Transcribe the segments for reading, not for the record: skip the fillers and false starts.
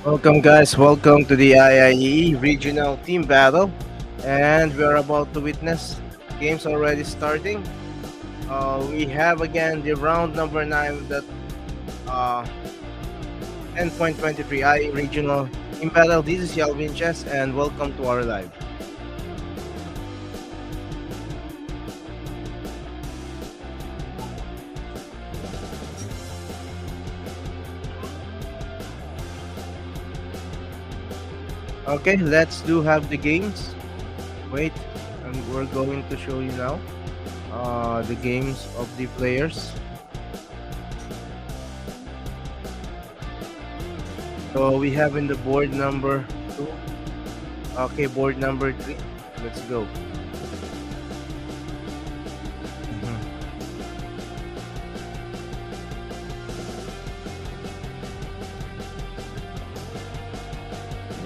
Welcome, guys. Welcome to the IIEE Regional Team Battle. And we are about to witness games already starting. We have again the round number 9 that uh, 10.23 IIEE Regional Team Battle. This is Yalvin Chess, and welcome to our live. Okay, let's do have the games. Wait, and we're going to show you now the games of the players. So we have in the board number 2. Okay, board number 3. Let's go. Mhm.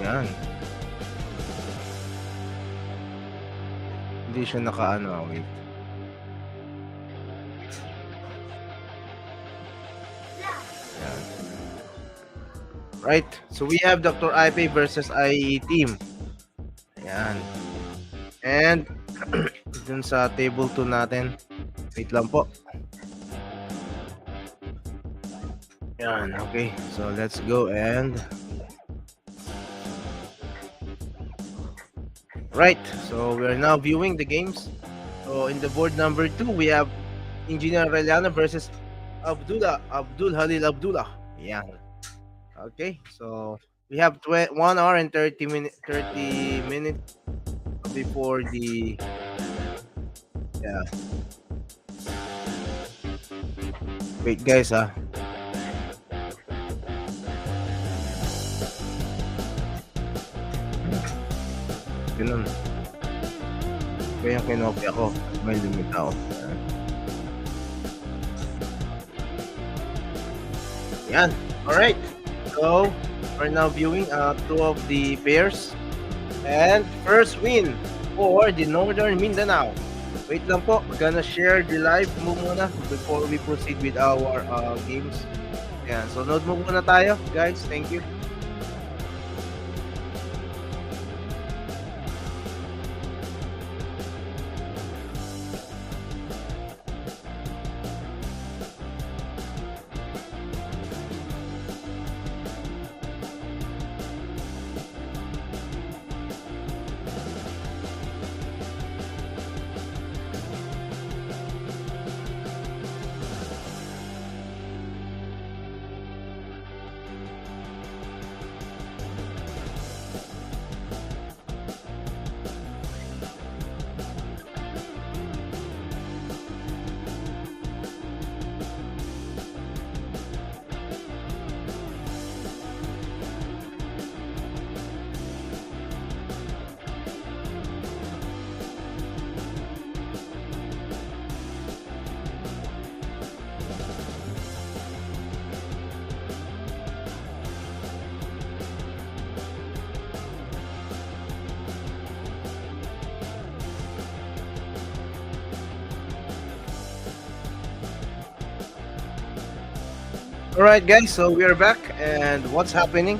Yan. Hindi siya nakaano. Wait. Yan. Right. So we have Dr. IP versus IE team. Yan. And dun sa table 2 natin. Wait lang po. Yan. Okay. So let's go and right. So we are now viewing the games. So in the board number 2, we have Engineer Reliana versus Abdul Halil Abdullah. Yan. Okay. So we have 1 hour and 30 minutes before the wait guys ha. Ganun. Kaya yung kinopya ko. May limit ako. Yan. Alright. So, we're now viewing 2 of the pairs. And first win for the Northern Mindanao. Wait lang po. We're gonna share the live mo muna before we proceed with our games. Yan. So, note mo muna tayo, guys. Thank you. Alright guys, so we are back and what's happening?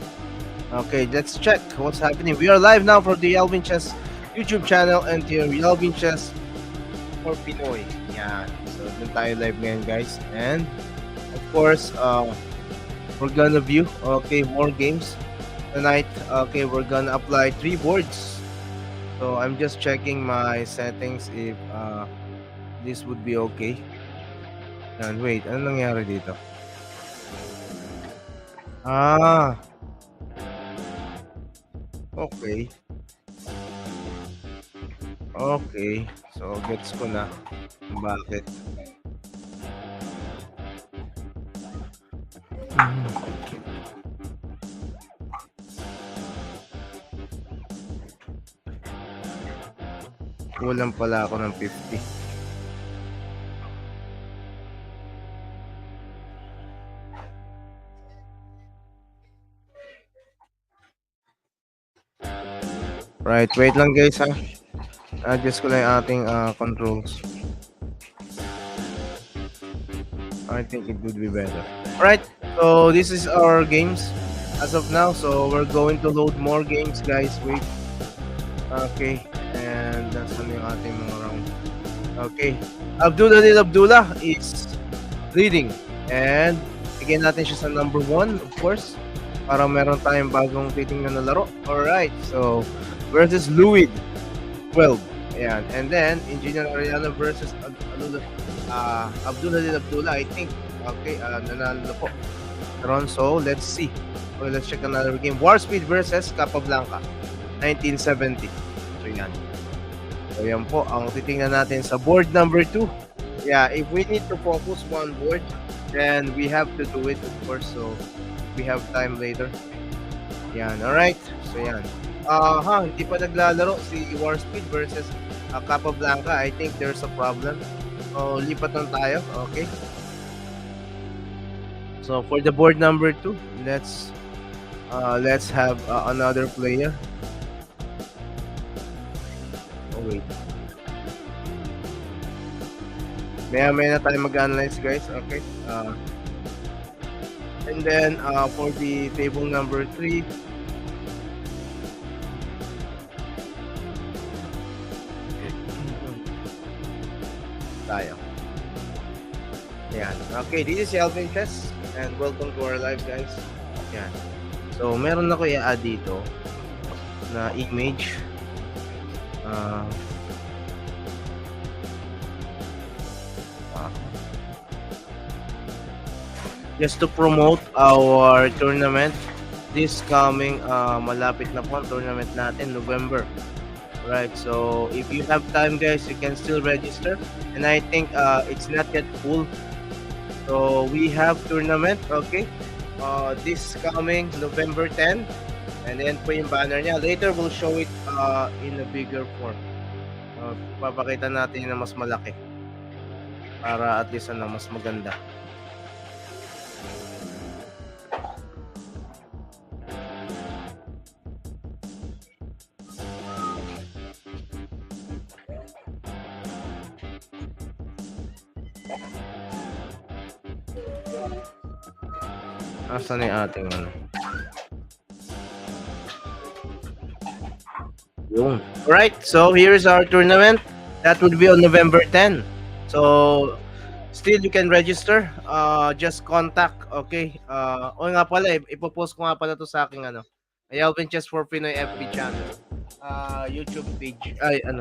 Okay, let's check what's happening. We are live now for the Yalvin Chess YouTube channel and the Yalvin Chess for Pinoy. Yeah, so dun tayo live ngayon guys. And of course, we're gonna view more games tonight. Okay, we're gonna apply 3 boards. So I'm just checking my settings if this would be okay. And wait, ano nangyari dito? Okay. Okay. So, gets ko na kung bakit. Kulang pala ako ng 50. Right, wait lang guys ha. Adjust ko lang yung ating controls. I think it would be better. Alright, so this is our games. as of now. So we're going to load more games, guys. Wait. Okay. And that's ano yung ating mga round. Okay. Abdullah is leading. And bigyan natin siya sa number 1, of course. Para meron tayong bagong titingnan na laro. Alright. So, versus Louis 12. Ayan. And then, Engineer Ariana versus Abdullah, I think. Okay. Nanalo na po. So, let's see. Well, let's check another game. Warspeed versus Capablanca. 1970. So, yan. So, yan po. Ang titingnan natin sa board number 2. Yeah, if we need to focus one board, then we have to do it, of course. So, we have time later. Yan, alright. So, yan. Hindi pa naglalaro si Warspeed versus Capablanca. I think there's a problem. So, lipat lang tayo. Okay. So, for the board number 2, let's have another player. Oh, wait. Maya na tayo mag-analyze, guys. Okay. And then, for the table number 3, tayo. Ayan. Okay, this is Yalvin Chess, and welcome to our live, guys. Ayan. So, meron ako i-add dito na image. Just to promote our tournament this coming malapit na po ang tournament natin, November. Right, so if you have time, guys, you can still register, and I think it's not yet full. So we have tournament, okay, this coming November 10, and then po yung banner niya. Later we'll show it in a bigger form. Papakita natin na mas malaki para at least mas maganda. Asan na yung ating ano? Yun. Alright, so here's our tournament. That would be on November 10. So, still you can register. Just contact, okay? Nga pala, ipopost ko nga pala to sa aking Yalvin Chess for Pinoy FB channel. YouTube page,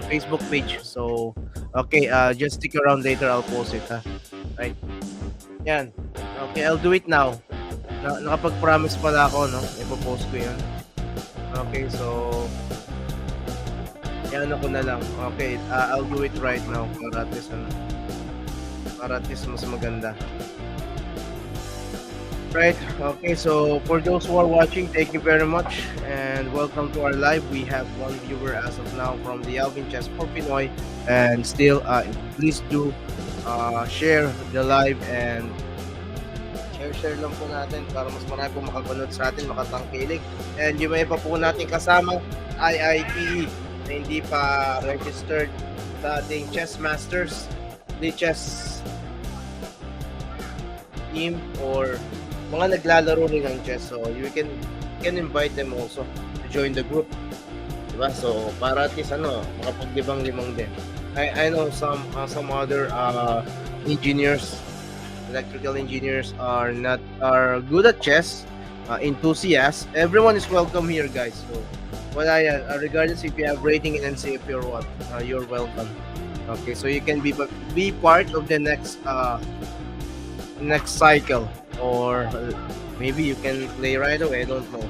Facebook page. So, okay, just stick around later, I'll post it, ha? Right? Yan. Okay, I'll do it now. Nakapag-promise pala ako, no? Ipopost ko yun. Okay, so yan ako na lang. Okay, I'll do it right now para at least mas maganda. Right, okay, so for those who are watching, thank you very much and welcome to our live. We have one viewer as of now from the Yalvin Chess for Pinoy, and still please do share the live and share lang po natin para mas marami po makapanood sa atin, makatangkilig. And yung may iba po natin kasama IIEE na hindi pa registered sa ating Chess Masters, the chess team, or mga naglalaro rin ng chess. So you can invite them also to join the group, diba? So para at least makapaglibang-libang din. I know some other engineers, electrical engineers are good at chess, enthusiasts. Everyone is welcome here, guys. So regardless if you have rating in NCF or what, you're welcome. Okay, so you can be part of the next cycle, or maybe you can play right away. I don't know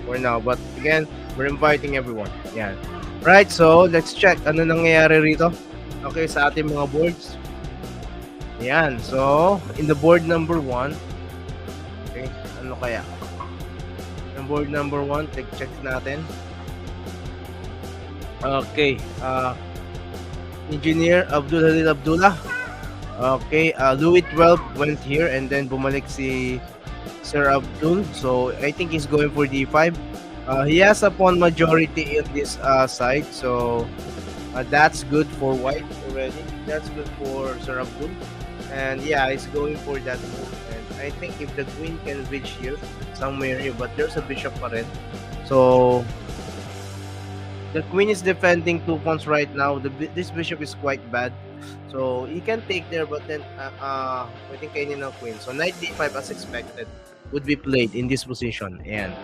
for now, but again, we're inviting everyone. Yeah, right. So let's check ano nangyayari rito. Okay, sa ating mga boards. Yan. So, in the board number 1, okay, ano kaya? Yung board number 1, check natin. Okay, Engineer Abdullah. Okay, Louis 12 went here and then bumalik si Sir Abdul. So, I think he's going for D5. He has a pawn majority in this side. So, that's good for white already. That's good for Sir Abdul. And yeah, he's going for that move. And I think if the queen can reach here, somewhere here, but there's a bishop pa rin. So the queen is defending 2 pawns right now. This bishop is quite bad. So he can take there, but then pwedeng kainin ng queen. So knight d5 as expected would be played in this position. And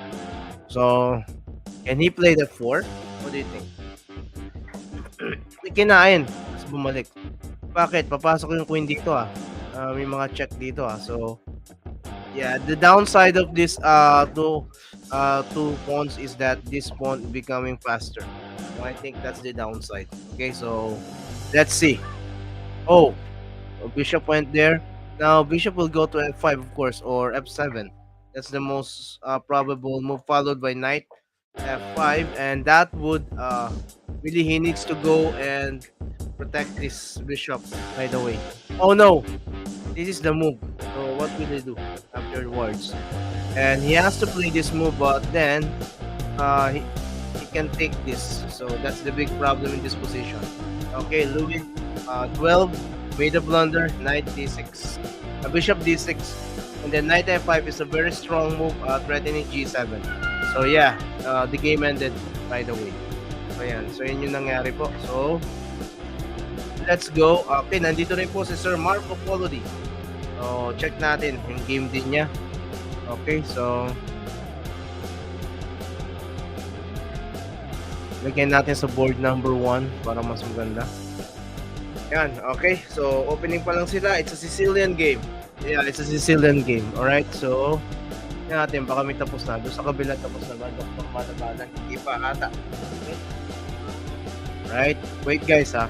so can he play the 4? What do you think? Kinain. Tapos bumalik. Bakit? Papasok yung queen dito ah. May mga check dito ah. So yeah, the downside of this two pawns is that this pawn becoming faster. So I think that's the downside. Okay, so let's see. Oh, bishop went there. Now bishop will go to f5 of course, or f7. That's the most probable move, followed by knight f5, and that would really he needs to go and protect this bishop by the way. Oh no, this is the move. So what will he do afterwards? And he has to play this move, but then he can take this. So that's the big problem in this position. Okay, Louis 12 made a blunder, knight d6. Bishop d6. And then knight f5 is a very strong move, threatening g7. So yeah, the game ended by the way. So yan. So yun yung nangyari po. So let's go. Okay, nandito rin po si Sir Marco Polody. So check natin yung game din niya. Okay, so lagyan natin sa board number 1 para mas maganda. Yan, okay. So opening pa lang sila. It's a Sicilian game. Yeah, it's a Sicilian game. Alright, so yan natin, baka may tapos na. Doon sa kabila tapos na ba? Dr. Matabalan. Hindi pa ata. Okay. Right, wait guys ha.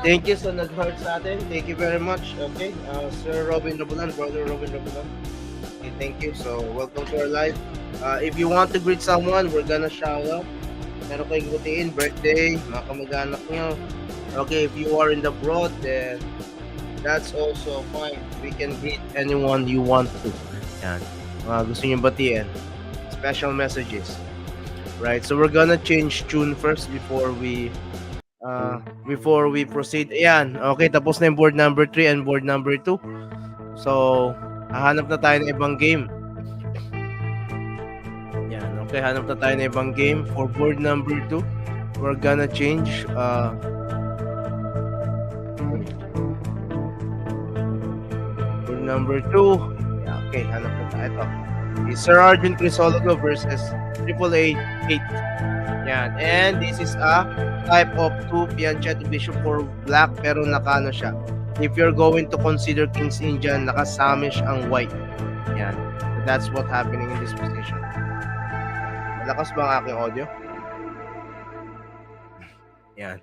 Thank you sa nag-heart sa atin. Thank you very much. Okay, Sir Robin Rabulan, Brother Robin Rabulan. Okay, thank you. So, welcome to our live. If you want to greet someone, we're gonna shout out. Meron kayong gutiin, birthday, mga kamag-anak nyo. Okay, if you are in the abroad, then that's also fine. We can greet anyone you want to. Yan. Gusto nyo batiin. Special messages. Right, so we're gonna change tune first before we proceed. Ayan, okay, tapos na yung board number 3 and board number 2. So, hahanap na tayo ng ibang game. Ayan, okay, hanap na tayo ng ibang game. For board number 2, we're gonna change board number 2. Yeah, okay, hanap na tayo. Ito. Sir Arjun Crisologo versus AAA 8. Yan. And this is a type of 2 fianchetto bishop for black pero nakano siya. If you're going to consider King's Indian, nakasamish ang white. Yan. So that's what happening in this position. Malakas ba ang aking audio? Yan.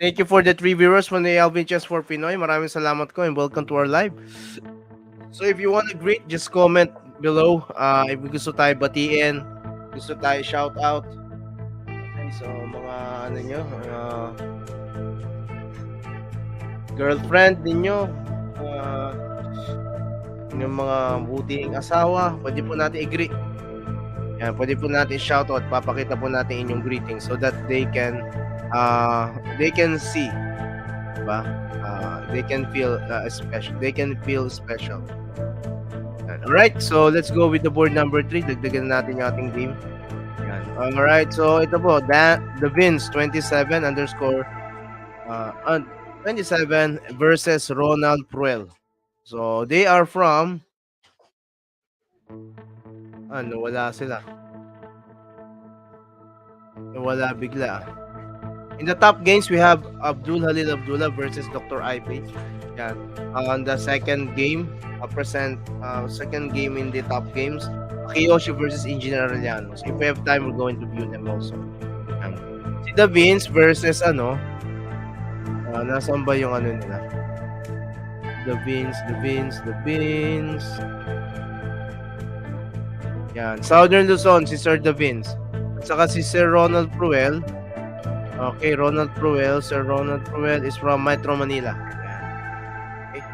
Thank you for the 3 viewers from the Yalvin Chess for Pinoy. Maraming salamat ko and welcome to our live. So if you want to greet, just comment below. If gusto tayo batiin, gusto tayo shout out. So, mga ano nyo, girlfriend ninyo, yung mga buting asawa, pwede po natin i-greet. Yan, pwede po natin shoutout, papakita po natin inyong greeting so that they can see, diba? They can feel special. They can feel special. Alright, so let's go with the board number 3. Dagdagan natin yung ating game. Alright, so ito po, the Vince 27 underscore 27 versus Ronald Pruel. So they are from wala sila. Wala bigla. In the top games, we have Abdul Halil Abdullah versus Dr. Ipage. Yan. On the second game, second game in the top games, Kiyoshi versus Engineer Arellano. So if we have time, we're going to view them also. Yan. Si The Vince versus nasaan ba yung nila? The Vince. Yan. Southern Luzon, si Sir The Vince. At saka si Sir Ronald Pruel. Okay, Ronald Pruel. Sir Ronald Pruel is from Metro Manila. Okay.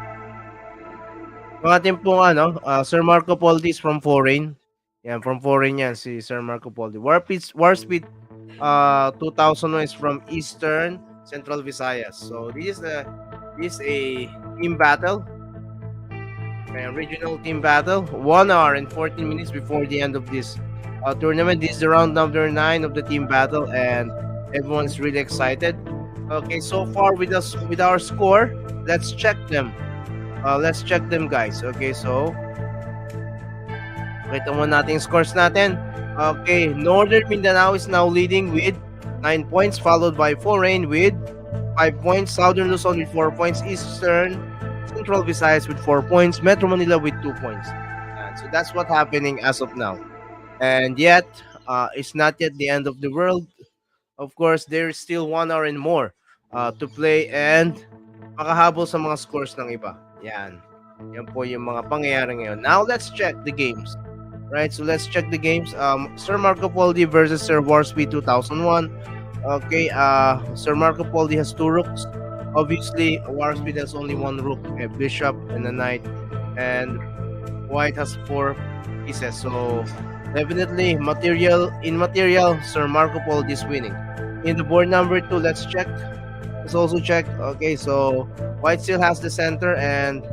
Yung ating pong Sir Marco Poldi is from foreign. Yan, from foreign yan, si Sir Marco Polo. War Speed 2001 is from Eastern Central Visayas. So this is a team battle, a regional team battle. 1 hour and 14 minutes before the end of this tournament. This is the round number 9 of the team battle, and everyone's really excited. Okay, so far with our score, let's check them. Let's check them, guys. Okay, so kita mo natin yung scores natin. Okay, Northern Mindanao is now leading with 9 points, followed by Foreign with 5 points, Southern Luzon with 4 points, Eastern Central Visayas with 4 points, Metro Manila with 2 points. And so that's what's happening as of now. And yet, it's not yet the end of the world. Of course, there's still 1 hour and more to play and makahabol sa mga scores ng iba. Yan. Yan po yung mga pangyayari ngayon. Now, let's check the games. Right, so let's check the games. Sir Marco Poldi versus Sir Warspeed 2001. Okay, Sir Marco Poldi has 2 rooks. Obviously, Warspeed has only 1 rook, a bishop and a knight, and White has 4 pieces. So definitely material, Sir Marco Poldi is winning. In the board number 2, let's check. Let's also check. Okay, so White still has the center, and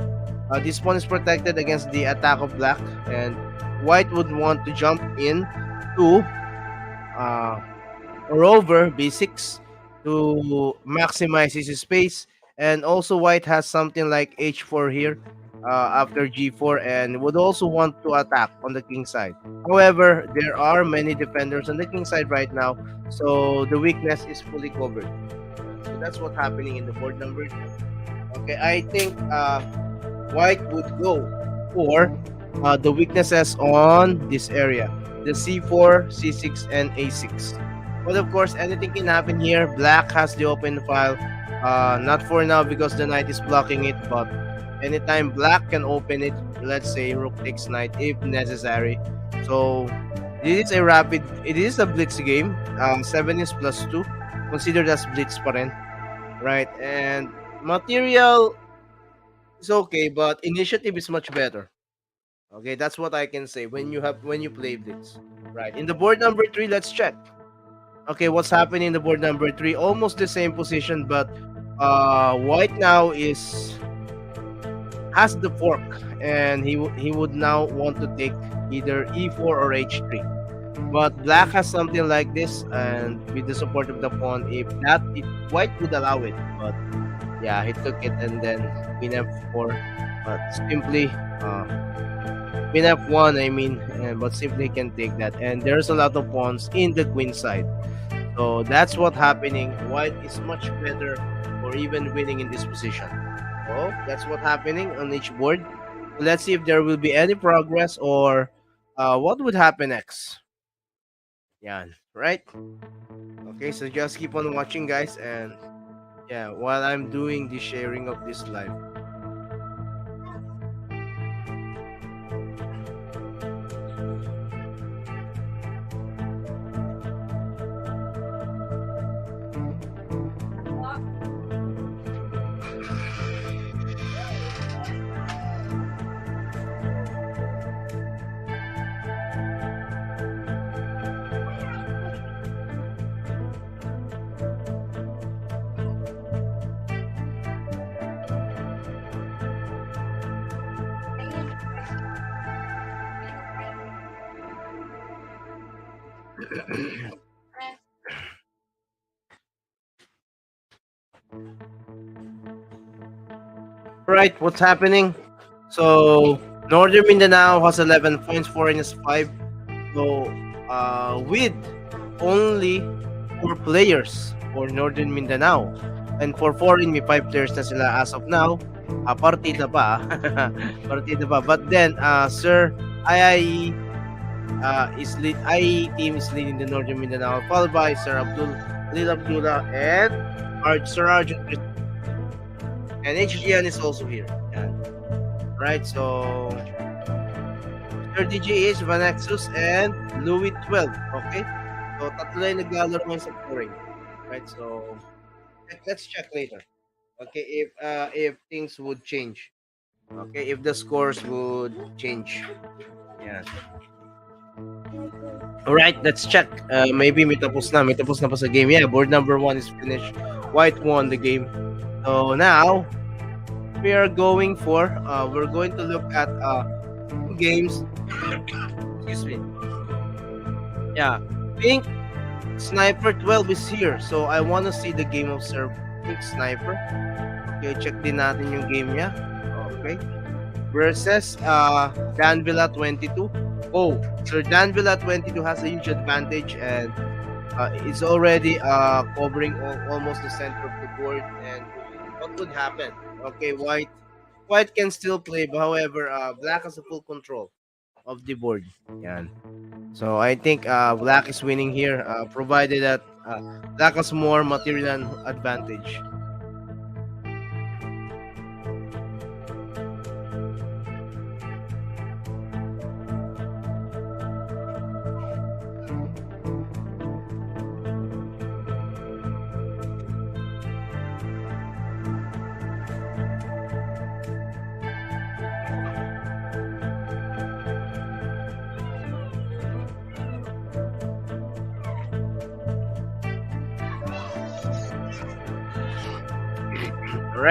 this pawn is protected against the attack of Black, and White would want to jump in to uh, or over b6 to maximize his space, and also White has something like h4 here after g4, and would also want to attack on the king side. However, there are many defenders on the king side right now, so the weakness is fully covered. So that's what's happening in the board number 2. Okay, I think White would go for the weaknesses on this area, the c4, c6, and a6. But of course, anything can happen here. Black has the open file. Not for now because the knight is blocking it, but anytime Black can open it, let's say rook takes knight if necessary. So it is a blitz game. 7 is plus 2. Considered as blitz pa rin. Right? And material is okay, but initiative is much better. Okay, that's what I can say when you play blitz. Right. In the board number 3, let's check. Okay, what's happening in the board number 3? Almost the same position, but White now has the fork, and he would now want to take either e4 or h3. But Black has something like this, and with the support of the pawn, if White would allow it, but yeah, he took it, and then queen f4, but simply queen f1, I mean, but simply can take that, and there's a lot of pawns in the queen side. So that's what's happening. White is much better or even winning in this position. So that's what's happening on each board. Let's see if there will be any progress or what would happen next. Yeah, right? Okay, so just keep on watching, guys, and yeah, while I'm doing the sharing of this live. Right, what's happening? So Northern Mindanao has 11 points, Foreign is 5. So with only 4 players for Northern Mindanao, and for Foreign may 5 players na sila as of now. Partida pa. Partida pa. But then Sir IIE IIE team is leading the Northern Mindanao, followed by Sir Lil Abdullah and Sir Arjun, and HGN is also here. Yan. Right, so Sir DJH, Vanexus, and Louis 12. Okay? So tatlo yung naglalaro ngayon sa foreign. Right, so let's check later. Okay, if things would change. Okay, if the scores would change. Yeah. Alright, let's check. Maybe may tapos na. May tapos na pa sa game. Yeah, board number 1 is finished. White won the game. So now, we are going for, we're going to look at games. Excuse me. Yeah, Pink Sniper 12 is here. So I want to see the game of Sir Pink Sniper. Okay, check din natin yung game niya. Okay. Versus Danvilla 22. Oh, Sir Danvilla 22 has a huge advantage and it's already covering almost the center of the board. And what would happen? Okay, White can still play, but however, Black has a full control of the board. Yan. So I think Black is winning here, provided that Black has more material advantage. All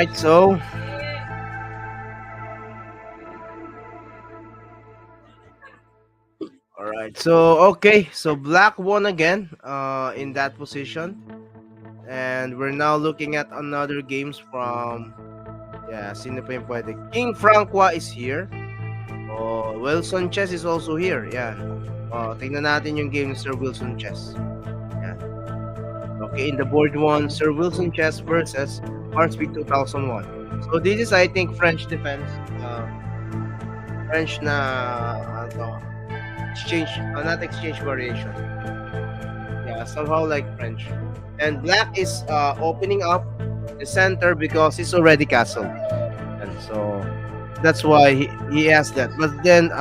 right, so okay, so Black won again in that position, and we're now looking at another games from sino pa yung pwede? King Francois is here. Oh, Wilson Chess is also here. Yan. Tingnan natin yung game ni Sir Wilson Chess. Yan. Okay, in the board 1, Sir Wilson Chess versus Speed 2001. So this is, I think, French defense. French na exchange, not exchange variation. Yeah, somehow like French. And Black is opening up the center because he's already castled. And so that's why he has that. But then,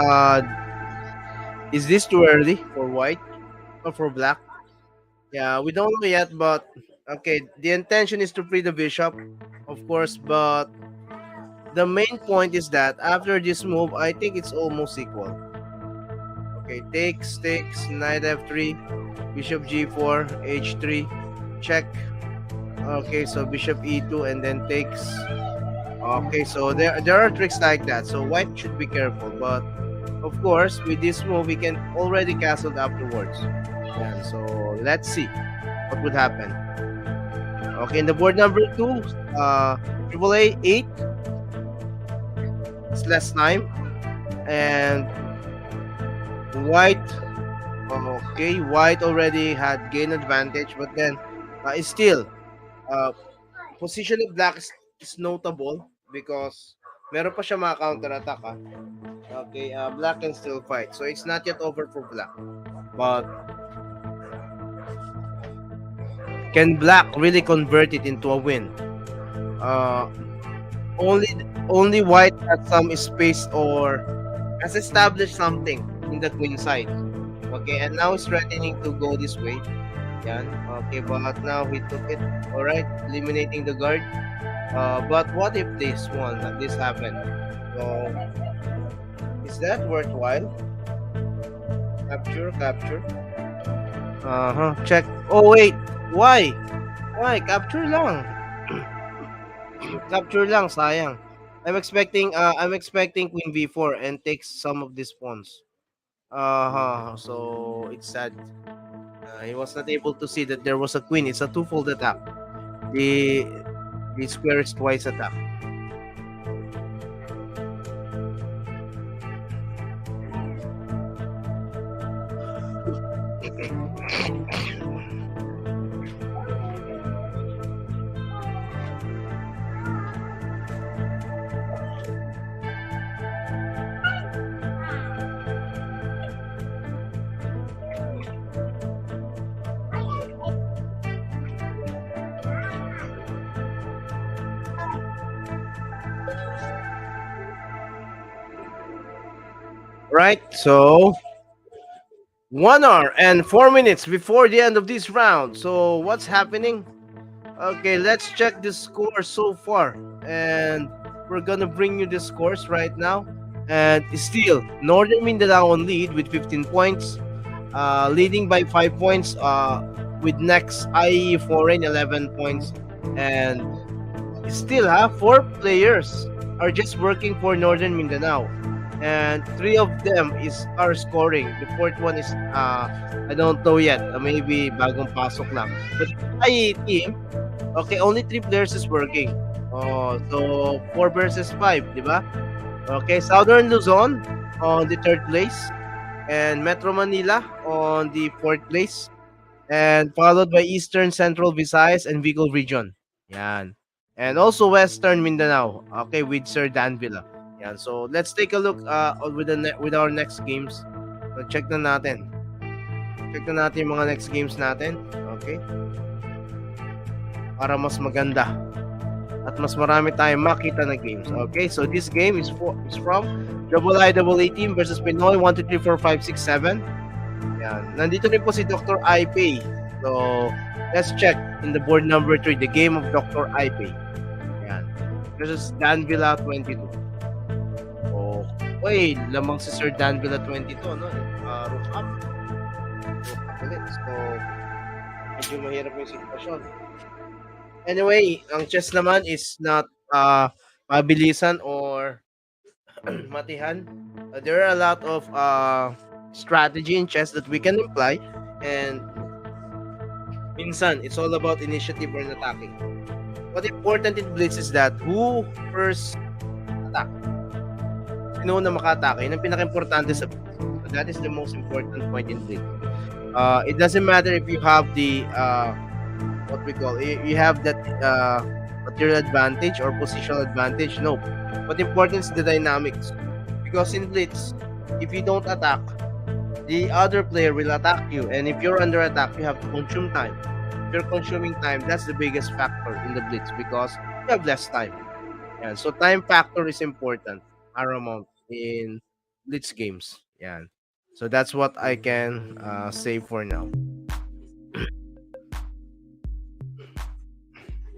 is this too early for White or for Black? Yeah, we don't know yet, but okay, the intention is to free the bishop, of course, but the main point is that after this move, I think it's almost equal. Okay, takes, knight f3, bishop g4, h3, check. Okay, so bishop e2 and then takes. Okay, so there are tricks like that. So White should be careful, but of course, with this move, we can already castle afterwards. Yeah, so let's see what would happen. Okay, in the board number 2, AAA 8. It's less time. And White, okay, White already had gain advantage, but then it's still, position of Black is notable because meron pa siya mga counter-attack. Okay, Black can still fight. So it's not yet over for Black. But can Black really convert it into a win? Only White has some space or has established something in the queen side. Okay, and now he's threatening to go this way. Yan. Okay, but now he took it. Alright, eliminating the guard. But what if this happened? So, is that worthwhile? Capture. Check. Oh wait, why? Capture lang. Capture lang, sayang. I'm expecting queen v4 and takes some of these pawns. So it's sad. He was not able to see that there was a queen. It's a twofold attack. The square is twice attack. Right, so 1 hour and 4 minutes before the end of this round. So what's happening? Okay, let's check the score so far, and we're gonna bring you the scores right now. And still, Northern Mindanao on lead with 15 points. leading by 5 points with next IE foreign 11 points, and still have 4 players are just working for Northern Mindanao, and 3 of them are scoring. The fourth one is I don't know yet, maybe bagong pasok lang. But IE team, okay, only 3 players is working. Oh, so 4 versus 5, di ba? Okay, Southern Luzon on the 3rd place, and Metro Manila on the 4th place, and followed by Eastern Central Visayas and Bicol Region. Yan. And also Western Mindanao, okay, with Sir Dan Villa. Yan. So let's take a look with our next games. So check na natin. Check na natin yung mga next games natin. Okay? Para mas maganda at mas marami tayong makita na games. Okay? So this game is from IIEE team versus Pinoy 1, 2, 3, 4, 5, 6, 7. Yan. Nandito rin po si Dr. Ipay. So, let's check in the board number 3, the game of Dr. Ipay. Yan. Versus Dan Villa 22. Okay, lamang si Sir Dan Villa 22, no? Rook up. Ulit. So, medyo mahirap yung sitwasyon. Anyway, ang chess naman is not mabilisan or matihan. There are a lot of strategy in chess that we can apply, and minsan it's all about initiative or attacking. What important in blitz is that who first attack. Sino na maka-attack, yun ang pinaka-importante sa blitz. So that is the most important point in blitz. It doesn't matter if you have the what we call, you have that material advantage or positional advantage. No, what important is the dynamics, because in blitz, if you don't attack, the other player will attack you, and if you're under attack, you have to consume time. If you're consuming time, that's the biggest factor in the blitz, because you have less time. Yeah, so time factor is important, paramount in blitz games. Yeah, so that's what I can say for now.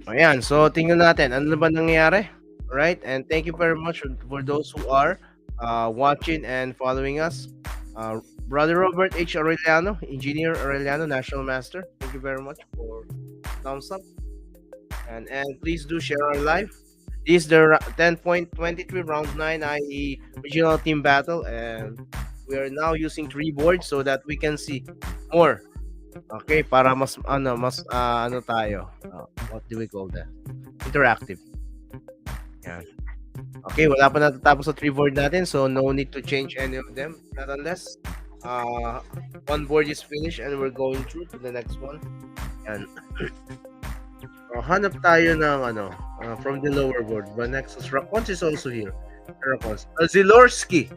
Ayan, so tingnan natin ano na ba nangyayari. Right, and thank you very much for those who are watching and following us. Brother Robert H. Aureliano, Engineer Aureliano, National Master. Thank you very much for thumbs up. And please do share our live. This is the 10.23 round 9 IE regional team battle, and we are now using 3 boards so that we can see more. Okay, para mas tayo. What do we call that? Interactive. Yan. Okay, wala pa natatapos sa 3 board natin, so no need to change any of them. Not unless 1 board is finished and we're going through to the next one. And hanap tayo ng from the lower board. But next is Rakons is also here. Rakons. Zilorski.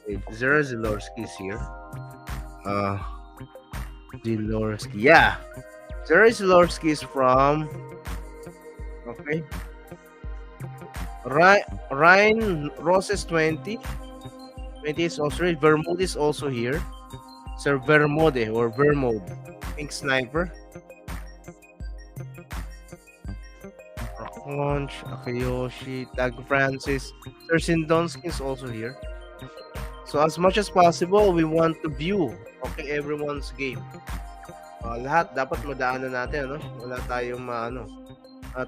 Wait, Zilorski is here. Zilorski. Yeah. Zilorski is from Ryan Roses 20 is also here. Vermouth is also here. Sir Vermode or Vermode. Pink Sniper. Conch, Akayoshi, Tag Francis. Sir Sindonsky is also here. So as much as possible, we want to view everyone's game. Lahat dapat madaanan natin, no? Wala tayong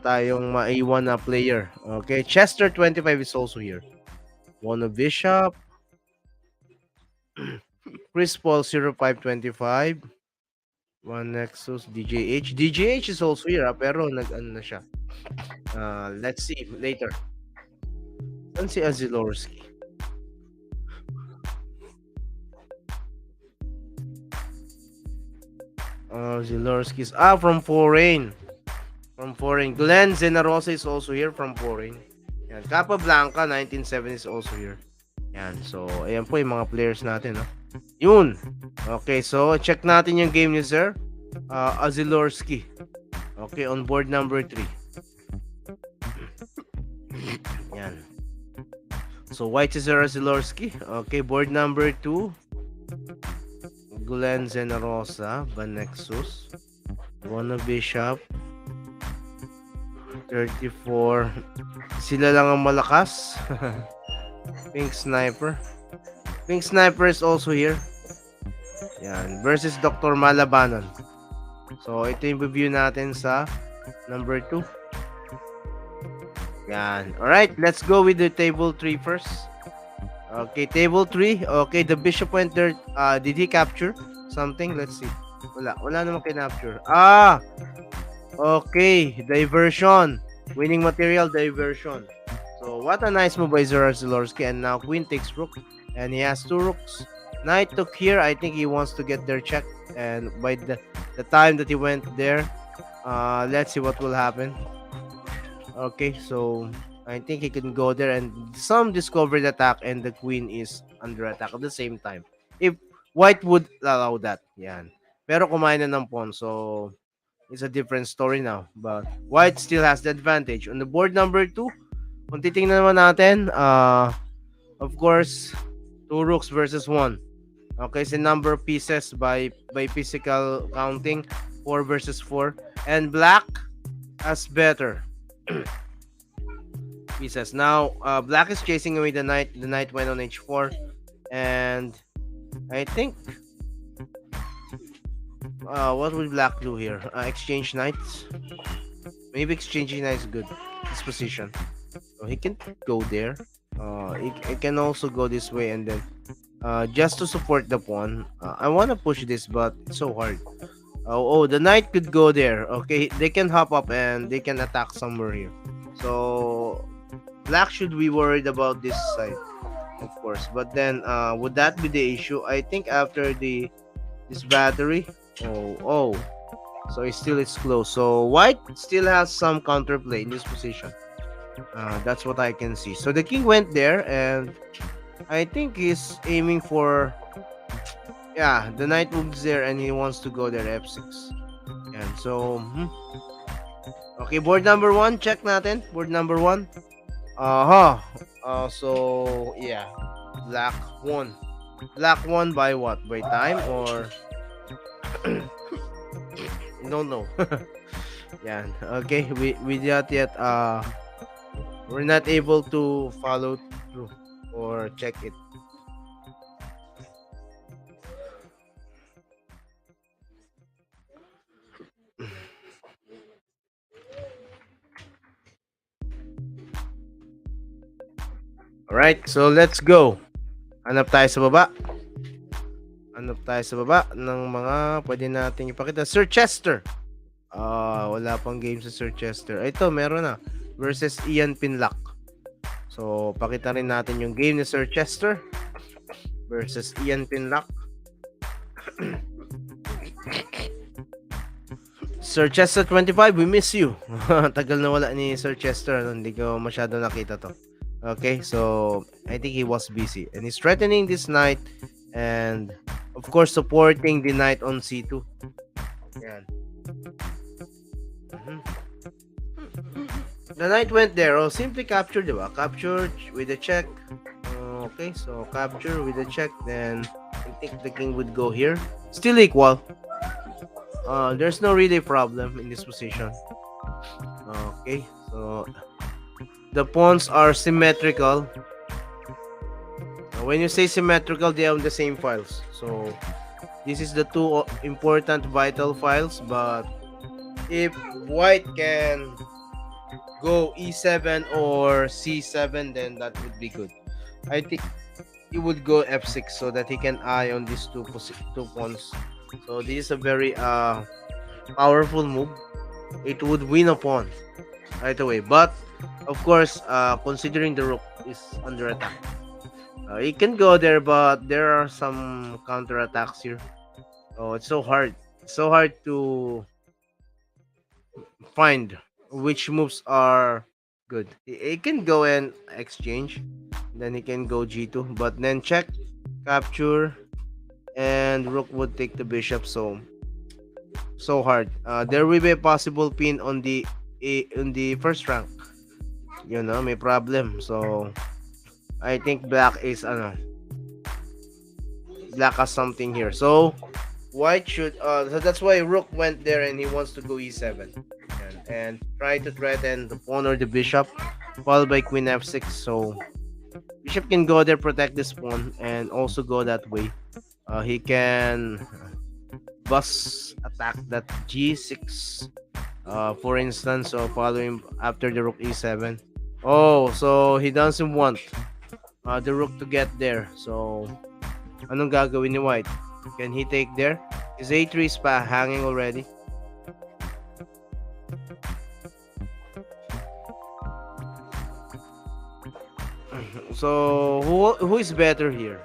tayong maiwan na player. Okay, Chester 25 is also here. Mono Bishop. Chris Paul 0525. One Nexus DJH. DJH is also here, pero nag-ano na siya. Let's see later. Saan si Azilorski? Zilorski is from foreign. From foreign. Glenn Zenarosa is also here from foreign. Yan. Capablanca 1970 is also here. Yan. So, ayan po yung mga players natin, no? Yun. Okay, so check natin yung game ni Sir Azilorski. Okay, on board number 3. Yan. So, white is Sir Azilorski. Okay, board number 2. Glenn Zenarosa, Banexus, Mono Bishop, 34. Sila lang ang malakas. Pink Sniper. Pink Sniper is also here. Yan. Versus Dr. Malabanon. So, ito yung review natin sa number 2. Yan. Alright, let's go with the table 3 first. Okay, table 3. Okay, the bishop went there. Did he capture something? Let's see. Wala naman kinapture. Okay, diversion. Winning material, diversion. So, what a nice move by Zalorski. And now queen takes rook. And he has 2 rooks. Knight took here. I think he wants to get their check. And by the time that he went there, let's see what will happen. Okay, so I think he can go there and some discovered attack and the queen is under attack at the same time. If white would allow that, yan. Pero kumain na ng pawn, so it's a different story now. But white still has the advantage. On the board number 2, kung titingnan naman natin, of course, 2 rooks versus 1. Okay, so number of pieces by physical counting, 4 versus 4. And black has better pieces. Now, black is chasing away the knight. The knight went on h4. And I think, what would black do here? Exchange knights? Maybe exchanging knights is good. This position. So he can go there. He can also go this way and then just to support the pawn. I want to push this, but it's so hard. The knight could go there. Okay, they can hop up and they can attack somewhere here. So black should be worried about this side, of course. But then, would that be the issue? I think after this battery. So it's close. So white still has some counterplay in this position. That's what I can see. So the king went there, and I think he's aiming for, the knight moves there, and he wants to go there f6. And so, okay, board number 1, check natin. Board number 1. So yeah, black won. Black won by what? By time or? Don't know. Yeah. Okay, we not yet we're not able to follow through or check it. Alright, so let's go. Hanap tayo sa baba. Hanap tayo sa baba ng mga pwede nating ipakita. Sir Chester. Wala pang game sa Sir Chester. Ito, meron na. Versus Ian Pinlock. So, pakita rin natin yung game ni Sir Chester versus Ian Pinlock. Sir Chester 25, we miss you. Tagal na wala ni Sir Chester. Hindi ko masyado nakita to. Okay, so I think he was busy. And he's threatening this knight and of course supporting the knight on c2. Yan. The knight went there. Simply capture, diba? Capture with a check. Okay, so capture with a check. Then I think the king would go here. Still equal. There's no really problem in this position. Okay, so the pawns are symmetrical. When you say symmetrical, they are on the same files. So this is the two important vital files. But if white can go e7 or c7, then that would be good. I think he would go f6 so that he can eye on these two pawns. So this is a very powerful move. It would win a pawn right away. But of course, considering the rook is under attack, he can go there, but there are some counter attacks here. Oh, it's so hard. It's so hard to find which moves are good. He can go and exchange, then he can go g2, but then check, capture, and rook would take the bishop. So hard. There will be a possible pin on the first rank. You know, may problem. So I think black is black has something here. So white should so that's why rook went there and he wants to go e7 and try to threaten the pawn or the bishop, followed by queen f6. So bishop can go there, protect this pawn, and also go that way. He can bus attack that G6, for instance, so following after the rook E7. Oh, so he doesn't want the rook to get there. So, anong gagawin ni White? Can he take there? His A3 is pa hanging already. So, who is better here?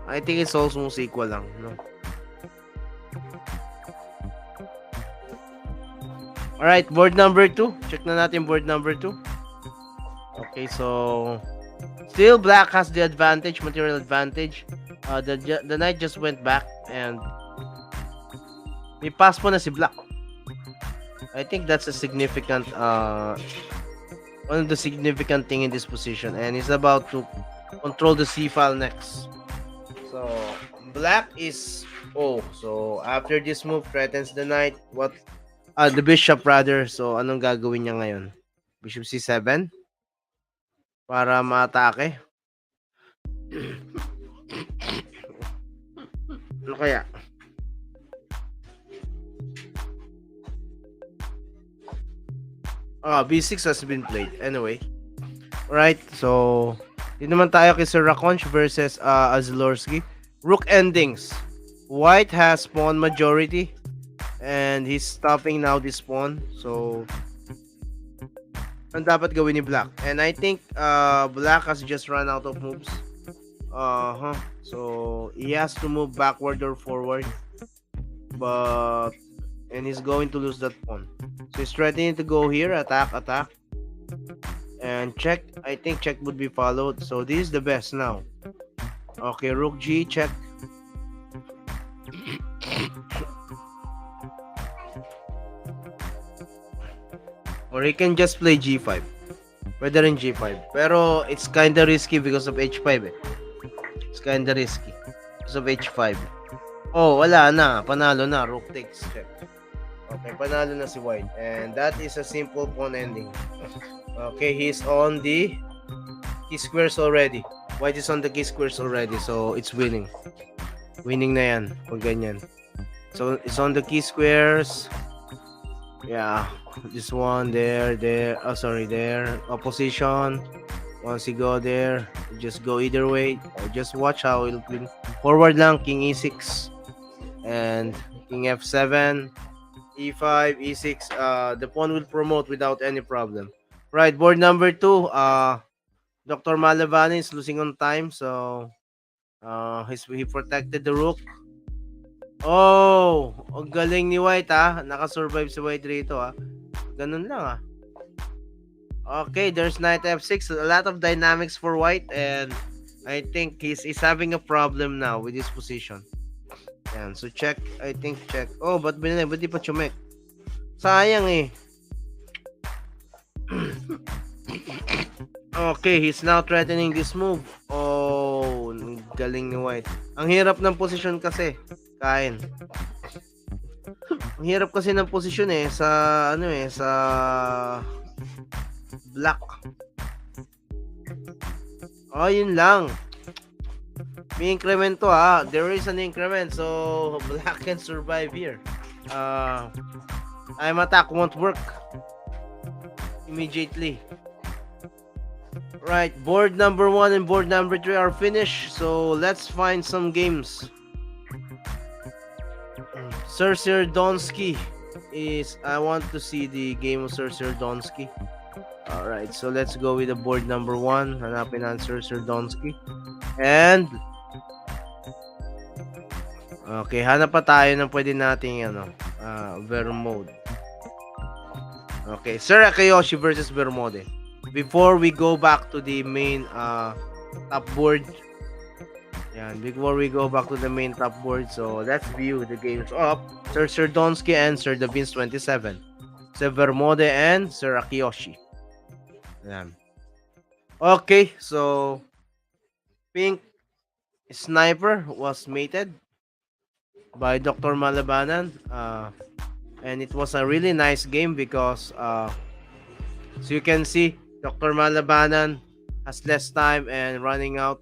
I think it's almost equal lang, no? Alright, board number 2. Check na natin board number 2. Okay, so still black has the advantage, material advantage. The knight just went back and may pass po na si black. I think that's a significant one of the significant thing in this position, and he's about to control the c file next. So black is so after this move threatens the knight, the bishop rather. So anong gagawin niya ngayon? Bishop c7 para maatake. Ano kaya? B6 has been played. Anyway. Right, so yun naman tayo kay Sir Rakonch versus Azlorski. Rook endings. White has pawn majority and he's stopping now this pawn. So ang dapat gawin ni Black? And I think Black has just run out of moves. So he has to move backward or forward. And he's going to lose that pawn. So he's threatening to go here, attack, and check. I think check would be followed. So this is the best now. Okay, rook G, check. Or he can just play G5. Pwede rin G5. Pero it's kinda risky because of H5 eh. It's kinda risky because of H5. Oh, wala na. Panalo na. Rook takes, check. Okay, panalo na si White. And that is a simple pawn ending. Okay, he's on the key squares already. White is on the key squares already. So, it's winning. Winning na yan. Kung ganyan. So, it's on the key squares. Yeah. This one, there. Oh, sorry, there. Opposition. Once you go there, just go either way. Or just watch how it'll win. Forward lang, King E6. And King F7. E5, E6, the pawn will promote without any problem. Right, board number 2, Dr. Malavani is losing on time, so he protected the rook. Oh, ang galing ni White nakasurvive si White rito Ganun lang Okay, there's knight F6, a lot of dynamics for White, and I think he's having a problem now with this position. Yan, so check, I think check. Oh, ba't di pa chumek? Sayang eh. Okay, he's now threatening this move. Oh, galing ni White. Ang hirap ng posisyon kasi, kain. Ang hirap kasi ng posisyon sa sa black. Oh, yun lang. May increment to There is an increment, so black can survive here. I'm attack won't work immediately. Right, board number 1 and board number 3 are finished. So let's find some games. Sir Donsky is. I want to see the game of Sir Donsky. Alright, so let's go with the board number 1. Hanapin ang Sir Donsky. And okay, hanap pa tayo ng pwede nating Ver mode. Okay, Sir Akayoshi versus Bermode. Before we go back to the main top board. Yan, before we go back to the main top board, so let's view the games up. Sir Donsky and Sir Davins 27. Sir Bermode and Sir Akiyoshi. Yan. Okay, so Pink Sniper was mated by Dr. Malabanan, and it was a really nice game because so you can see Dr. Malabanan has less time and running out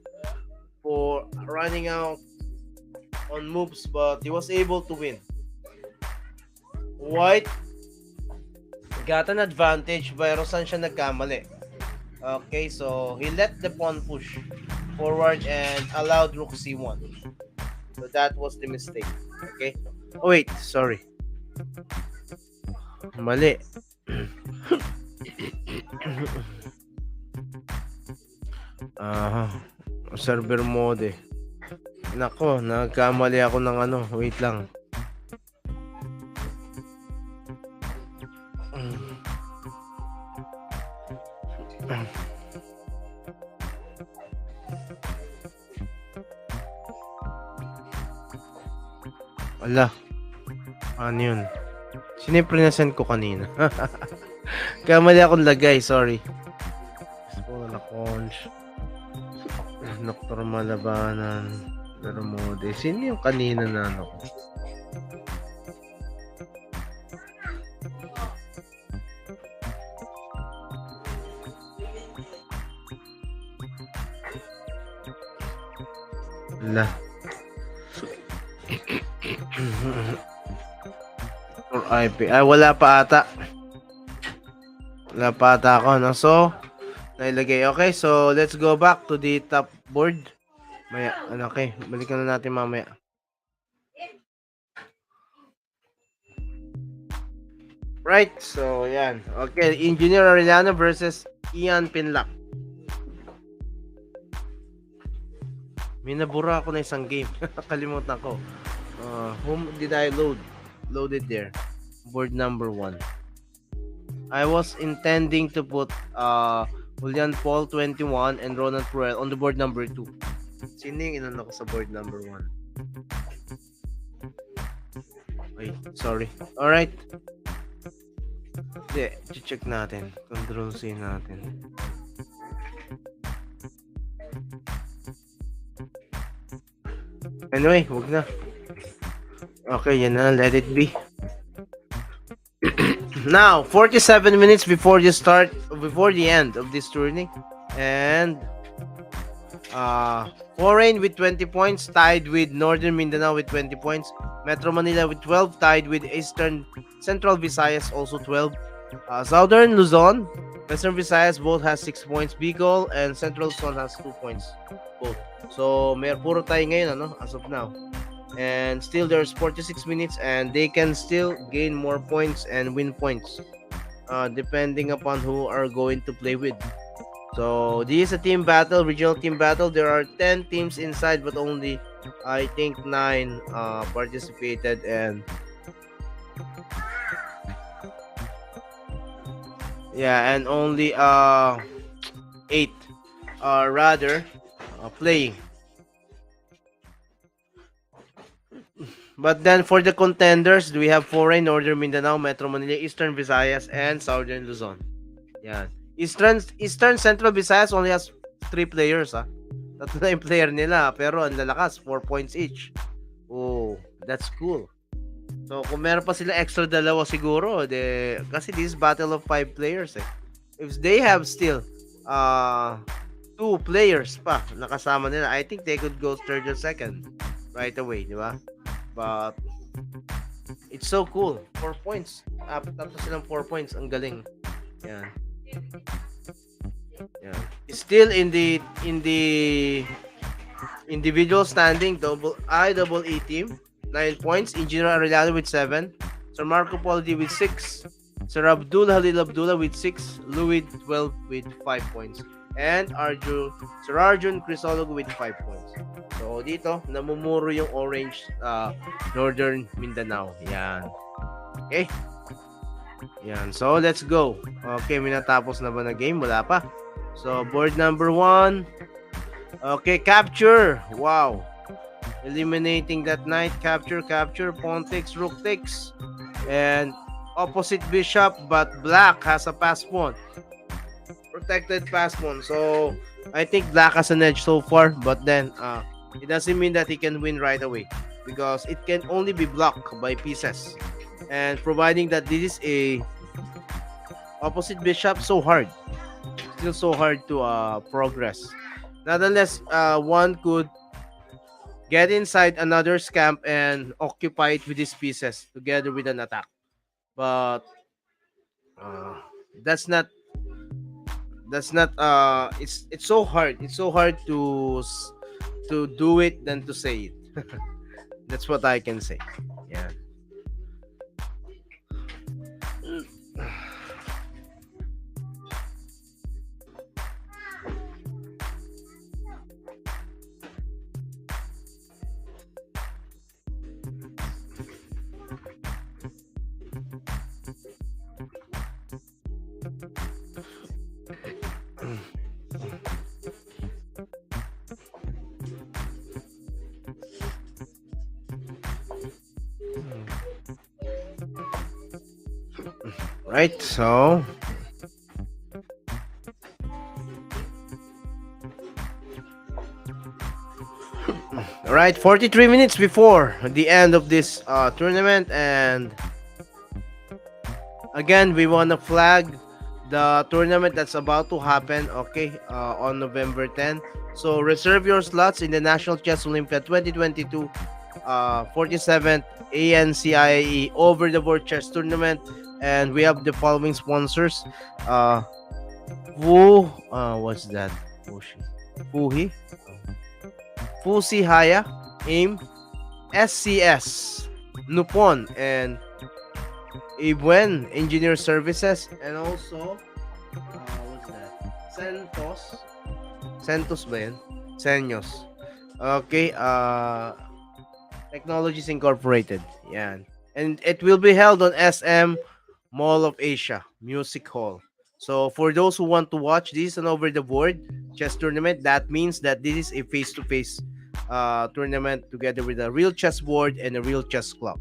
on moves, but he was able to win. White got an advantage, pero saan siya nagkamali? Okay, so he let the pawn push forward and allowed rook c1. So that was the mistake. Okay. Oh wait, sorry. Mali. Server mode. Nako, nagkamali ako ng ano. Wait lang. Ala. Ano yun? Sino yung present ko kanina? Kamali akong lagay, sorry. Wala conch. Noctor malabanan. Pero mode. Sino yung kanina na ano ko? Ala. Or IP. Ay, wala pa ata. Wala pa ata ako, no? So, nailagay. Okay, so let's go back to the top board. Maya, okay. Balikan na natin mamaya. Right, so yan. Okay, Engineer Arellano versus Ian Pinlock. May nabura ako na isang game. Kalimutan ko. Whom did I load? Loaded there. Board number 1. I was intending to put Julian Paul 21 and Ronald Pruel on the board number 2. Sino yung inano ko sa board number 1? Ay, sorry. Alright. Hindi, check natin. Control C natin. Anyway, wag na. Okay, yan na. Let it be. Now, 47 minutes before the end of this tourney. And Foreign with 20 points, tied with Northern Mindanao with 20 points. Metro Manila with 12, tied with Eastern Central Visayas also 12. Southern Luzon, Western Visayas both has 6 points. Bicol and Central Luzon has 2 points both. So, puro tayo ngayon, ano, as of now. And still there's 46 minutes and they can still gain more points and win points depending upon who are going to play with. So this is a team battle, regional team battle. There are 10 teams inside, but only I think 9 participated, and and only 8 rather playing. But then for the contenders, we have Foreign, Northern Mindanao, Metro Manila, Eastern Visayas, and Southern Luzon. Yeah. Eastern Central Visayas only has 3 players, ha. Tatlo na yung player nila, pero ang lalakas, 4 points each. Oh, that's cool. So, kung meron pa sila extra dalawa siguro, kasi this is battle of 5 players, eh. If they have still 2 players pa nakasama nila, I think they could go third or second right away, di ba? But it's so cool. 4 points. Tatlo silang 4 points. Ang galing. Yan. Yan. Still in the individual standing, IIEE team, 9 points. Engineer Arellano with 7. Sir Marco Poldi with 6. Sir Halil Abdullah with 6. Louis 12 with 5 points. And Sir Arjun Crisologo with 5 points. So dito, namumuro yung orange Northern Mindanao. Yan. Okay. Yan. So let's go. Okay, minatapos na ba na game? Wala pa. So board number 1. Okay, capture. Wow. Eliminating that knight. Capture. Pawn takes, rook takes. And opposite bishop, but black has a pass pawn. Protected pass pawn. So I think black has an edge so far, but then it doesn't mean that he can win right away, because it can only be blocked by pieces. And providing that this is a opposite bishop, so hard. Still so hard to progress. Nonetheless, one could get inside another's camp and occupy it with his pieces together with an attack. But uh, that's not it's so hard. It's so hard to do it than to say it. That's what I can say. Yeah. Right. So, all right, 43 minutes before the end of this tournament, and again, we want to flag the tournament that's about to happen, okay, on November 10. So reserve your slots in the National Chess Olympia 2022 47th ANCIE Over the Board Chess Tournament. And we have the following sponsors. Uh, what's that? Fushi. Fuhi? Fusi Haya, AIM, SCS, Nupon, and Ibuen Engineer Services, and also what's that? Santos ba yun? Senyos. Okay, Technologies Incorporated. Yan. And it will be held on SM Mall of Asia Music Hall. So for those who want to watch this and over the board chess tournament, that means that this is a face-to-face tournament together with a real chessboard and a real chess club.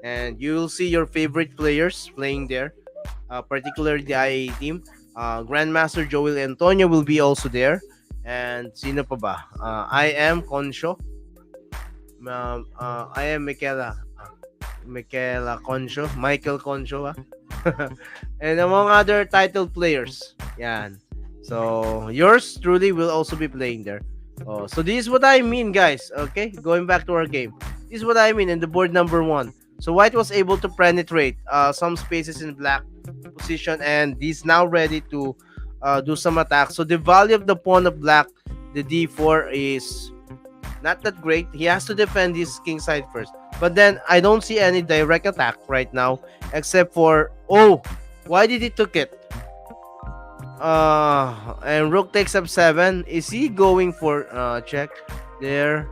And you'll see your favorite players playing there, particularly the IIEE team. Grandmaster Joel Antonio will be also there. And sino pa ba? I am Consho. I am Michaela Concho. Michael Concho. And among other titled players. Yan. So, yours truly will also be playing there. Oh, so this is what I mean, guys. Okay, going back to our game. This is what I mean in the board number 1. So white was able to penetrate some spaces in black position, and he's now ready to do some attacks. So the value of the pawn of black, the d4, is not that great. He has to defend his king side first. But then I don't see any direct attack right now, except for why did he took it? And rook takes up 7. Is he going for check there?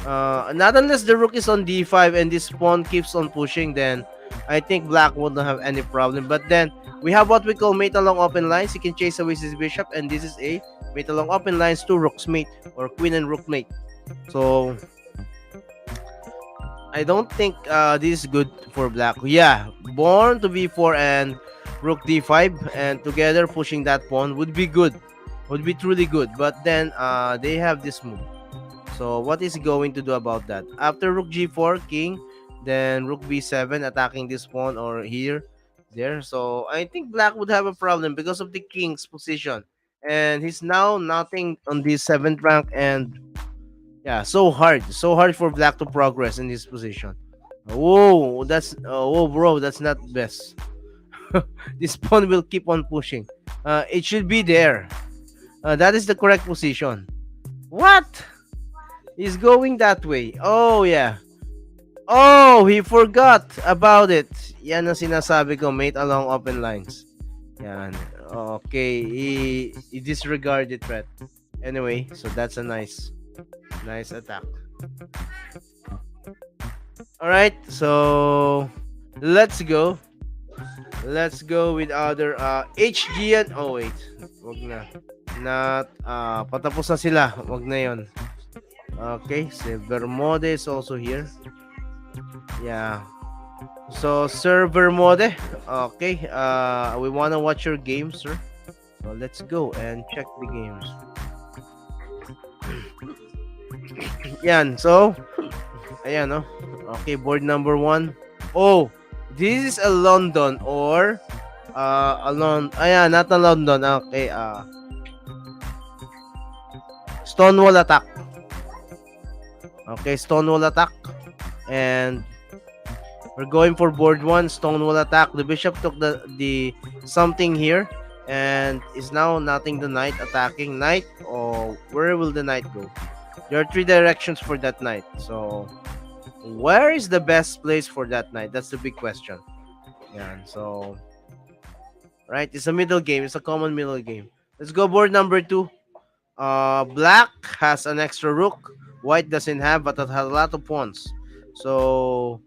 Not unless the rook is on d5 and this pawn keeps on pushing, then I think black wouldn't have any problem. But then we have what we call mate along open lines. He can chase away his bishop, and this is a mate along open lines to rook's mate, or queen and rook mate. So I don't think this is good for black. Yeah, pawn to b4 and rook d5, and together pushing that pawn would be good, would be truly good. But then they have this move. So what is he going to do about that? After rook g4, king, then rook b7, attacking this pawn or here, there. So I think black would have a problem because of the king's position, and he's now nothing on the 7th rank, and yeah, so hard for black to progress in this position. Whoa, bro, that's not best. This pawn will keep on pushing. It should be there. That is the correct position. What? He's going that way. Oh, yeah. Oh, he forgot about it. Yan ang sinasabi ko, mate along open lines. Yan. Okay, he disregarded threat. Anyway, so that's a nice attack. Alright, so let's go. Let's go with other HGN. Oh, wait. Wag na. Not, patapos na sila. Wag na yon. Okay, Silver Mode is also here. Yeah. So, Server Mode. Okay, we wanna watch your game, sir. So, let's go and check the games. Yan, so, ayan, no? Okay, board number 1. Oh, this is a London or ayan, not a London. Okay, Stonewall attack. Okay, stone wall attack. And we're going for board 1, stone wall attack. The bishop took the something here and is now nothing the knight attacking. Knight, or where will the knight go? There are 3 directions for that knight. So where is the best place for that knight? That's the big question. Yeah, so right, it's a middle game. It's a common middle game. Let's go board number 2. Black has an extra rook. White doesn't have, but it has a lot of pawns. So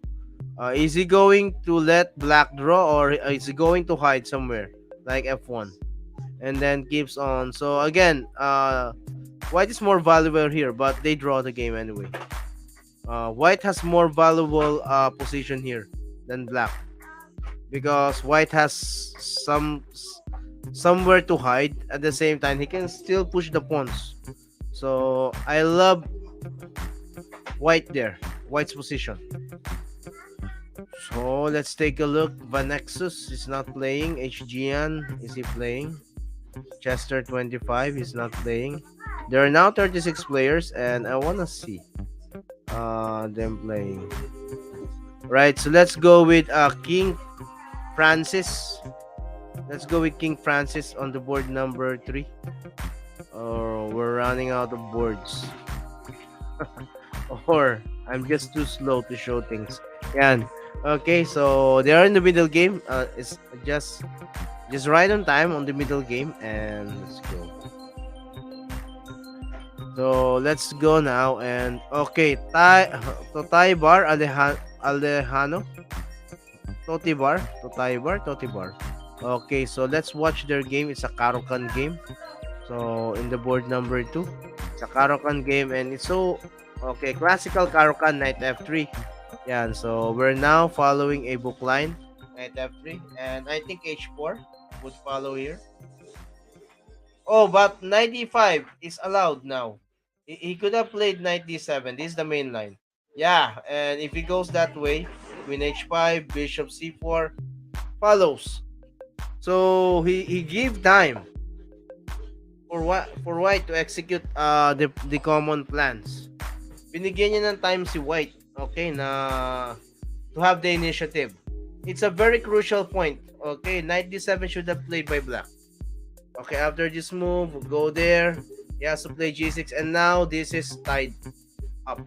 is he going to let black draw, or is he going to hide somewhere like f1 and then keeps on? So again, white is more valuable here, but they draw the game anyway. White has more valuable position here than black, because white has somewhere to hide. At the same time, he can still push the pawns. So I love white there, white's position. So let's take a look. Vanexus is not playing. HGN, is he playing? Chester 25 is not playing. There are now 36 players, and I want to see them playing. Right, so let's go with King Francis. Let's go with King Francis on the board number 3. Oh, we're running out of boards. Or I'm just too slow to show things. Yan. Okay, so they are in the middle game. It's just right on time on the middle game, and let's go. So let's go now, and okay, Totibar Alejano. Totibar. Okay, so let's watch their game. It's a Karokan game. So in the board number 2, it's a Karokan game, and it's so okay, classical Karokan, knight f3. Yeah, so we're now following a book line, knight f3, and I think h4 would follow here. Oh, but knight d5 is allowed now. He could have played knight d7. This is the main line. Yeah, and if he goes that way, queen h5, bishop c4 follows. So he gave time for white to execute the common plans. Binigyan niya ng time si white, okay, na to have the initiative. It's a very crucial point. Okay, knight d7 should have played by black. Okay, after this move, go there. He has to play g6, and now this is tied up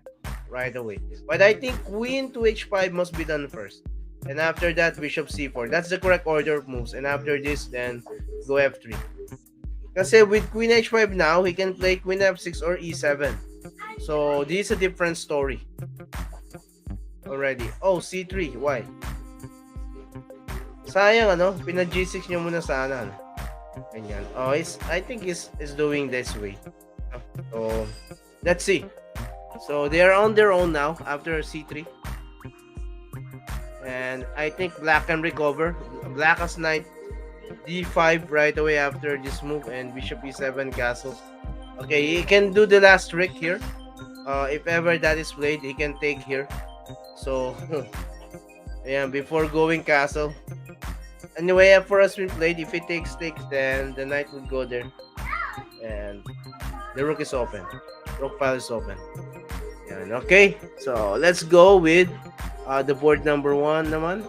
right away. But I think queen to h5 must be done first. And after that, bishop c4. That's the correct order of moves. And after this, then go f3. Kasi with queen h5 now, he can play queen f6 or e7. So this is a different story already. Oh, c3. Why? Sayang, ano? Pinag-g6 niya muna sana. Ganyan. Oh, I think is doing this way. So, let's see. So, they are on their own now after c3. And I think black can recover. Black has knight d5 right away after this move, and bishop e7 castle. Okay, he can do the last trick here. If ever that is played, he can take here. So, yeah, before going castle. Anyway, f4 has been played. If he takes, then the knight would go there. And the rook is open. Rook file is open. Yan, okay, so let's go with the board number 1 naman.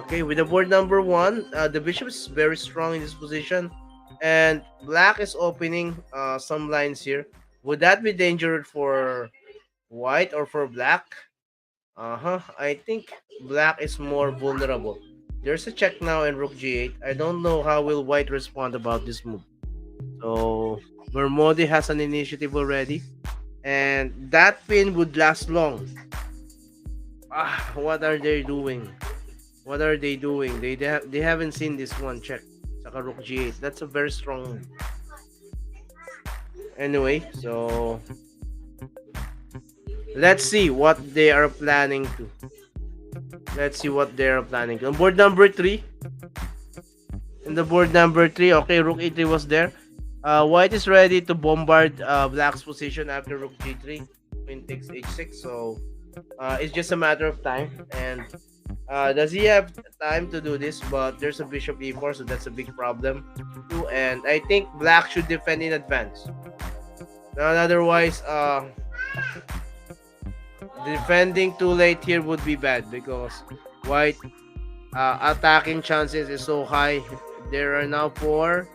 Okay, with the board number 1, the bishop is very strong in this position. And black is opening some lines here. Would that be dangerous for white or for black? I think black is more vulnerable. There's a check now in rook g8. I don't know how will white respond about this move. So Bermodi has an initiative already, and that pin would last long. What are they doing? What are they doing? They haven't seen this one. Check. Saka rook g8. That's a very strong move. Anyway, so let's see what they are planning to. Let's see what they are planning to. On board number 3. In the board number 3, okay, rook e3 was there. White is ready to bombard black's position after rook g3. Queen takes h6. So it's just a matter of time. And does he have time to do this? But there's a bishop e4, so that's a big problem too. And I think black should defend in advance. Now, otherwise, Defending too late here would be bad because white attacking chances is so high. There are now four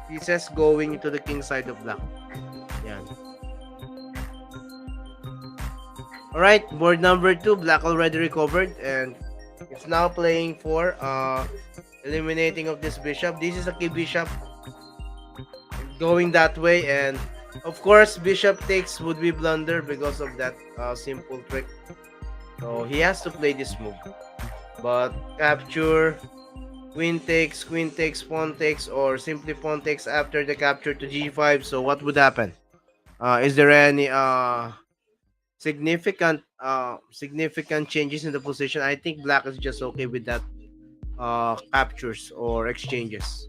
pieces going into the king side of black. Yan. Alright, board number 2, black already recovered and it's now playing for eliminating of this bishop. This is a key bishop going that way, and of course bishop takes would be blunder because of that simple trick. So he has to play this move. But capture, queen takes, pawn takes, or simply pawn takes after the capture to g5. So what would happen? Is there any significant changes in the position? I think black is just okay with that captures or exchanges.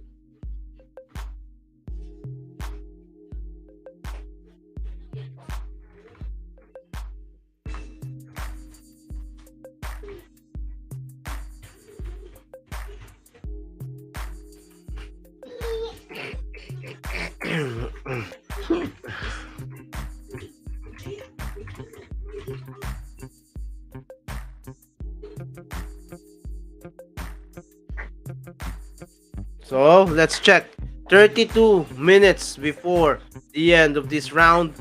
So let's check. 32 minutes before the end of this round,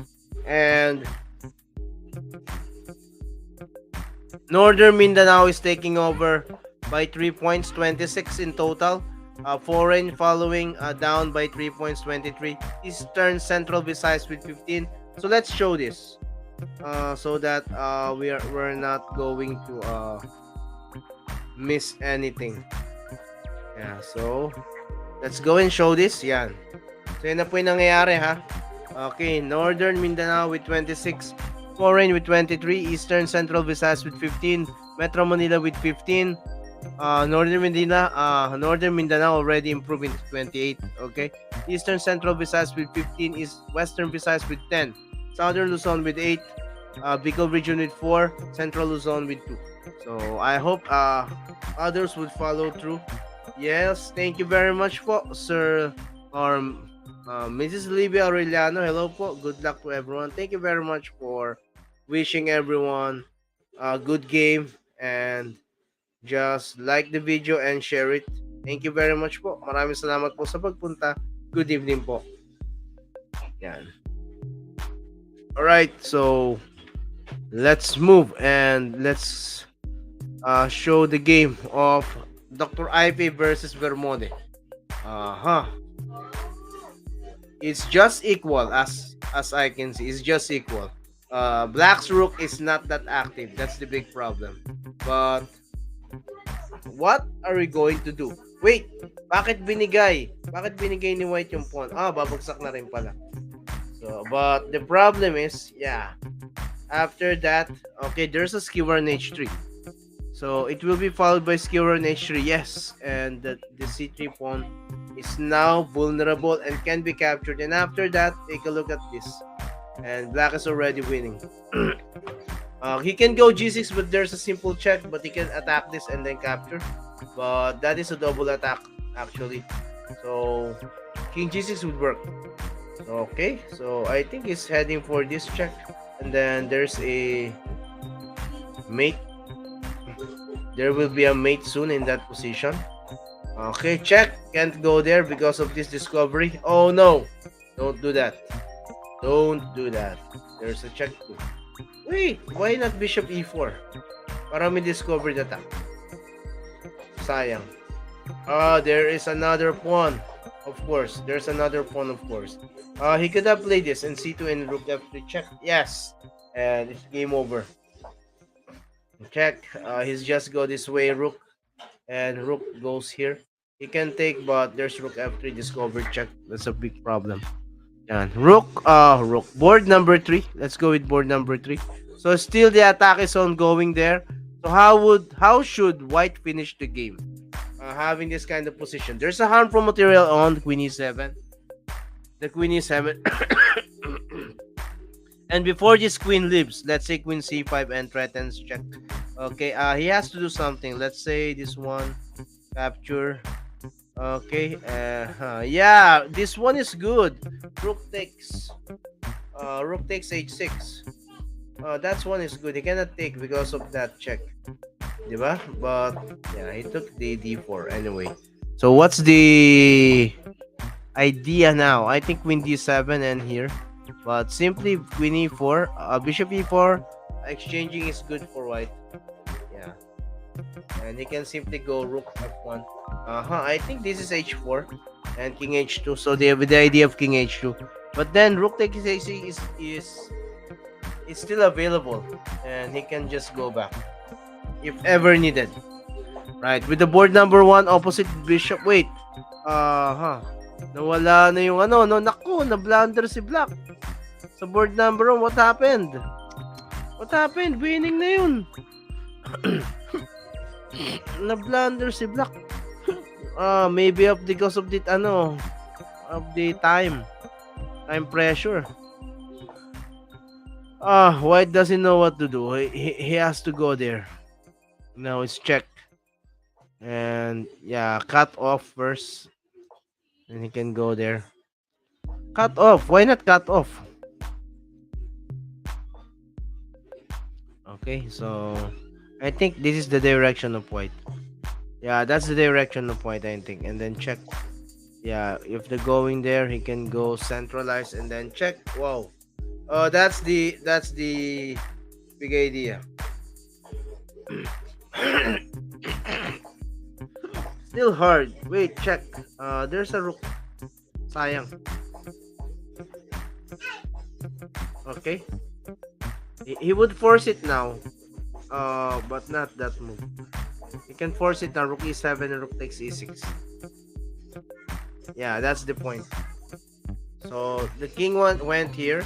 and Northern Mindanao is taking over by 3 points, 26 in total. Foreign following down by 3 points, 23. Eastern Central Visayas with 15. So let's show this so that we're not going to miss anything. Yeah, so let's go and show this. Yan. So yun na po yung nangyayari ha. Okay, Northern Mindanao with 26, Foreign with 23, Eastern Central Visayas with 15, Metro Manila with 15, Northern Mindanao already improving to 28. Okay, Eastern Central Visayas with 15, Western Visayas with 10, Southern Luzon with 8, Bicol Region with 4, Central Luzon with 2. So I hope others would follow through. Yes, thank you very much po, Sir or Mrs. Livia Aureliano. Hello po. Good luck to everyone. Thank you very much for wishing everyone a good game, and just like the video and share it. Thank you very much po. Maraming salamat po sa pagpunta. Good evening po. Yan. Alright, so let's move and let's show the game of Dr. IP versus Vermode. It's just equal as I can see. It's just equal. Black's rook is not that active. That's the big problem. But what are we going to do? Wait, bakit binigay? Bakit binigay ni White yung pawn? Babagsak na rin pala. So, but the problem is, yeah. After that, okay, there's a skewer on h3. So it will be followed by skewer on h3, yes, and the c3 pawn is now vulnerable and can be captured. And after that, take a look at this, and black is already winning. He can go g6, but there's a simple check, but he can attack this and then capture, but that is a double attack actually. So king g6 would work. Okay, so I think he's heading for this check, and then there's a mate. There will be a mate soon in that position. Okay, check. Can't go there because of this discovery. Oh no. Don't do that. Don't do that. There's a check too. Wait, why not bishop e4? Para may discovered attack. Sayang. There is another pawn. Of course. There's another pawn, of course. He could have played this and c2 and rook f3 check. Yes. And it's game over. Check. He's just go this way, rook, and rook goes here. He can take, but there's rook f3 discovered check. That's a big problem. Yan. Rook. Board number 3. Let's go with board number 3. So still the attack is ongoing there. So how should White finish the game? Having this kind of position. There's a harmful material on queen e7. The queen e7. And before this queen leaves, let's say queen c5 and threatens check. Okay, he has to do something. Let's say this one, capture. Okay, yeah, this one is good. Rook takes. Rook takes h6. That's one is good. He cannot take because of that check. Diba? But yeah, he took the d4 anyway. So what's the idea now? I think queen d7 and here. But simply queen e4, bishop e4, exchanging is good for white. Yeah. And he can simply go rook f1. I think this is h4 and king h2. So they have the idea of king h2. But then rook takes h6 is still available and he can just go back if ever needed. Right, with the board number 1 opposite bishop. Wait. Nawala na yung ano, no? Naku, na-blunder si Black. Sa board number 1, what happened? What happened? Winning na yun. Na-blunder si Black. Maybe because of the of the time pressure. White doesn't know what to do. He has to go there. Now it's check. And yeah, cut off first. And he can go there. Cut off. Why not cut off? Okay, so I think this is the direction of white. Yeah, that's the direction of white, I think. And then check. Yeah, if they're going there, he can go centralize and then check. Wow. That's the big idea. Still hard. Wait, check. There's a rook. Sayang. Okay. He would force it now. But not that move. He can force it now. Rook e7 and rook takes e6. Yeah, that's the point. So the king went here,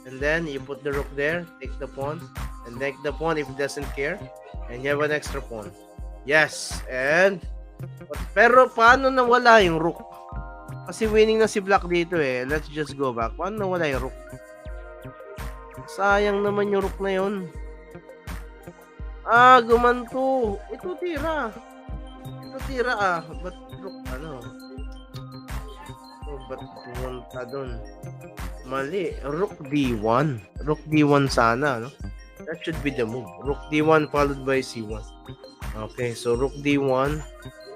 and then you put the rook there, take the pawn, and take the pawn if it doesn't care, and you have an extra pawn. Yes, and pero paano nawala yung rook? Kasi winning na si Black dito eh. Let's just go back. Paano nawala yung rook? Sayang naman yung rook na yun. Gumanto. Ito tira. Ba't rook ba't pumunta dun? Mali. Rook d1. Rook d1 sana, no? That should be the move. Rook d1 followed by c1. Okay, so rook d1.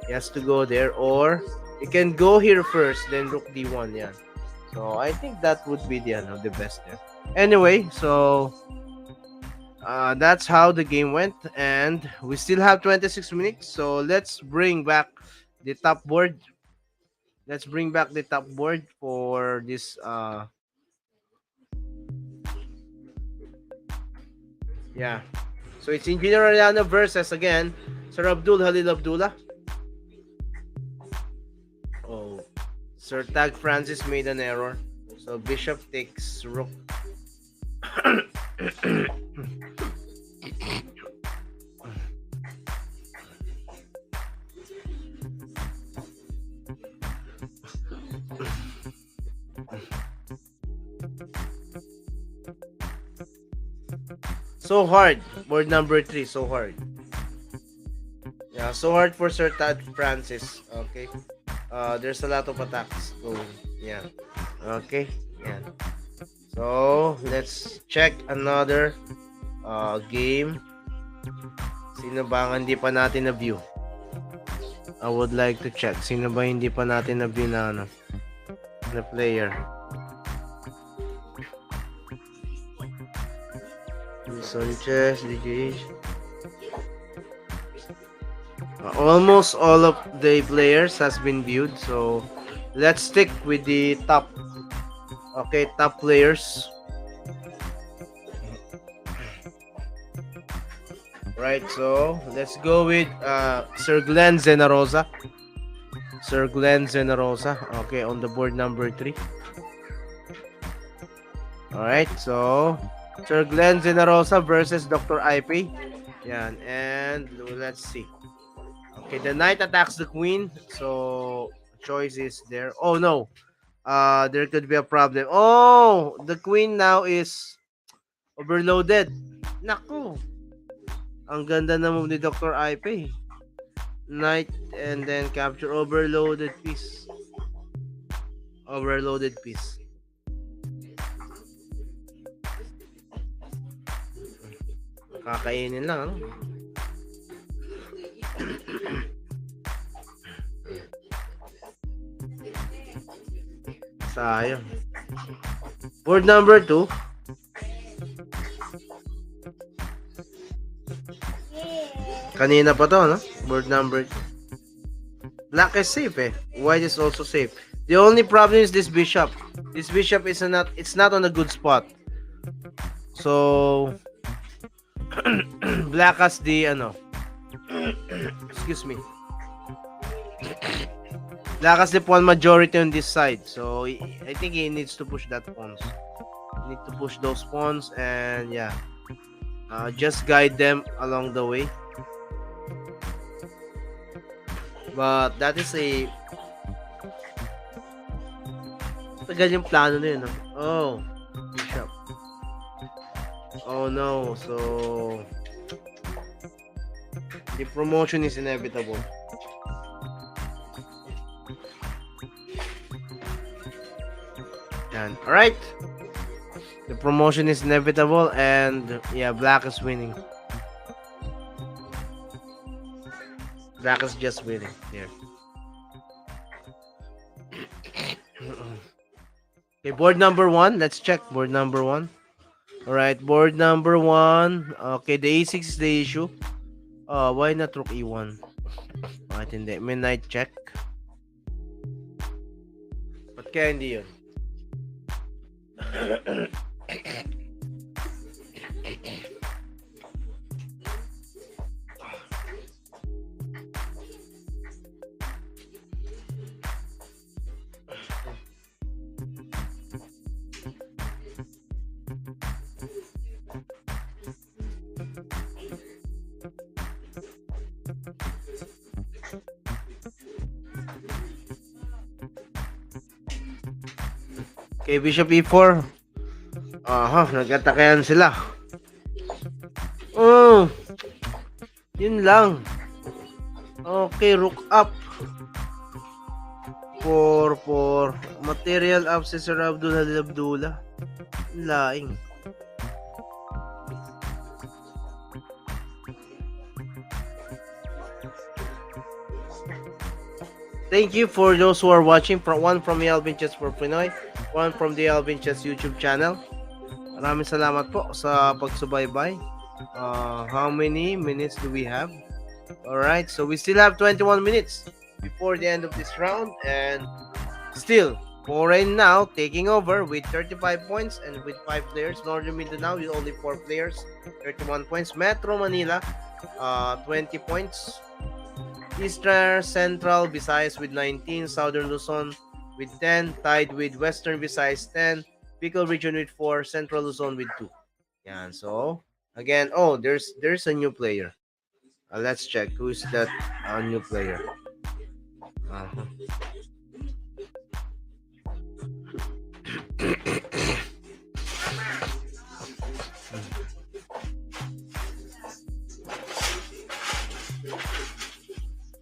He has to go there. Or, he can go here first, then rook d1, yeah. So, I think that would be the best there. Anyway, so that's how the game went, and we still have 26 minutes. So let's bring back the top board. Let's bring back the top board for this. Yeah. So it's Engineer Ariana versus again Sir Abdul Halil Abdullah. Oh, Sir Tag Francis made an error. So Bishop takes Rook. So hard. Board number 3, so hard. Yeah, so hard for Sir Tad Francis. Okay. There's a lot of attacks going. Yeah. Okay. Yeah. So, let's check another game. Sino ba ang hindi pa natin na-view? I would like to check. Sino ba hindi pa natin na-view na player? Sanchez, DJH. Almost all of the players has been viewed. So, let's stick with the top. Okay, top players. Right, so let's go with Sir Glenn Zenarosa. Sir Glenn Zenarosa. Okay, on the board number 3. Alright, so Sir Glenn Zenarosa versus Dr. IP. Yan, and let's see. Okay, the knight attacks the queen. So, choice is there. Oh, no. There could be a problem. Oh, the queen now is overloaded. Naku. Ang ganda na move ni Dr. IP. Knight and then capture overloaded piece. Overloaded piece. Kakainin lang, ano? Sayang. Board number 2. Kanina pa to, no? Board number 2. Black is safe, eh. White is also safe. The only problem is this bishop. This bishop is not. It's not on a good spot. So black has the ano. Excuse me. Black has the pawn majority on this side. So I think he needs to push that pawns. Need to push those pawns and yeah. Just guide them along the way. But that is a tagal yung plano na yun. Oh, bishop. Oh no, so the promotion is inevitable. Yan. Alright. The promotion is inevitable and yeah, black is winning. Black is just winning here. Okay, board number 1. Let's check board number 1. Alright, board number 1. Okay, the A6 is the issue. Why not rook E1? Bakit hindi? May knight check. Ba't kaya hindi yun? Okay, bishop E4. Nagkatakayan sila. Yun lang. Okay, rook up. 4-4. Material up si Sir Abdullah. Laing. Thank you for those who are watching. One from Yalvin Chess for Pinoy, one from the Yalvin Chess YouTube channel. Maraming salamat po sa pagsubaybay. How many minutes do we have? Alright, so we still have 21 minutes before the end of this round. And still, Foreign now taking over with 35 points and with 5 players. Northern Mindanao with only 4 players, 31 points. Metro Manila, 20 points. Eastern Central Visayas with 19, Southern Luzon with 10, tied with Western Visayas 10, Bicol Region with 4, Central Luzon with 2. Yan. So, again, there's a new player. Let's check who's that new player.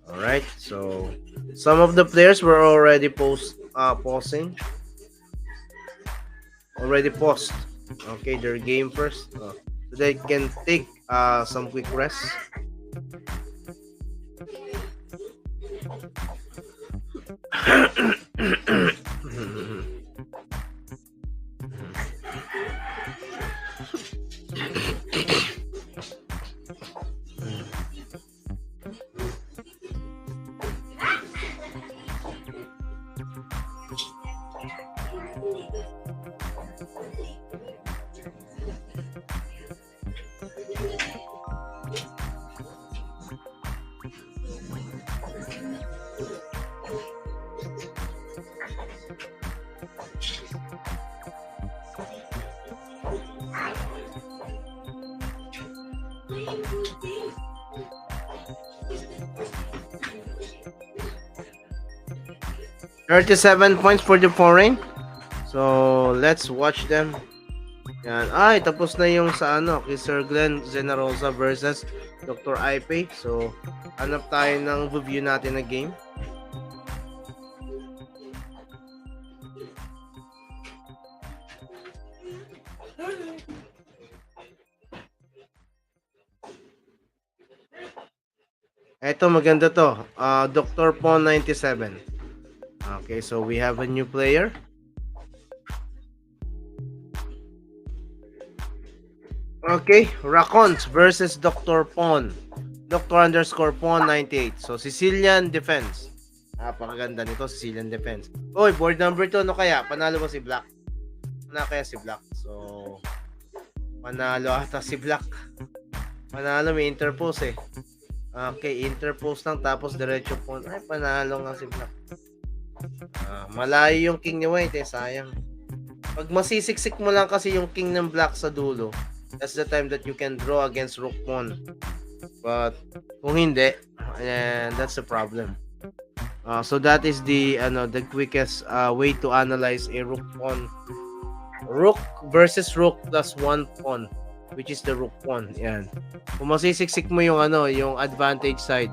Alright, so some of the players were already pausing. Already paused. Okay, their game first. So they can take some quick rest. $37 points for the foreign. So, let's watch them. Yan. Ay, tapos na yung sa kay Sir Glenn Zenarosa versus Dr. Ipe. So, hanap tayo ng review natin na game. Eto, maganda to. Dr. Pon 97. Okay, so we have a new player. Okay, Racons versus Dr. Pon. Dr. underscore Pon 98. So, Sicilian Defense. Napakaganda nito, Sicilian Defense. Oy, board number 2, ano kaya? Panalo ba si Black? Panalo kaya si Black? So, panalo ata si Black. Panalo, may interpose eh. Okay, interpose lang tapos diretso Pon. Ay, panalo nga si Black. Malayo yung king ni White eh, sayang. Pag masisiksik mo lang kasi yung king ng Black sa dulo, that's the time that you can draw against Rook Pawn. But kung hindi, that's the problem. So that is the quickest way to analyze a Rook Pawn. Rook versus Rook plus 1 pawn, which is the Rook Pawn. Yan. Kung masisiksik mo yung yung advantage side,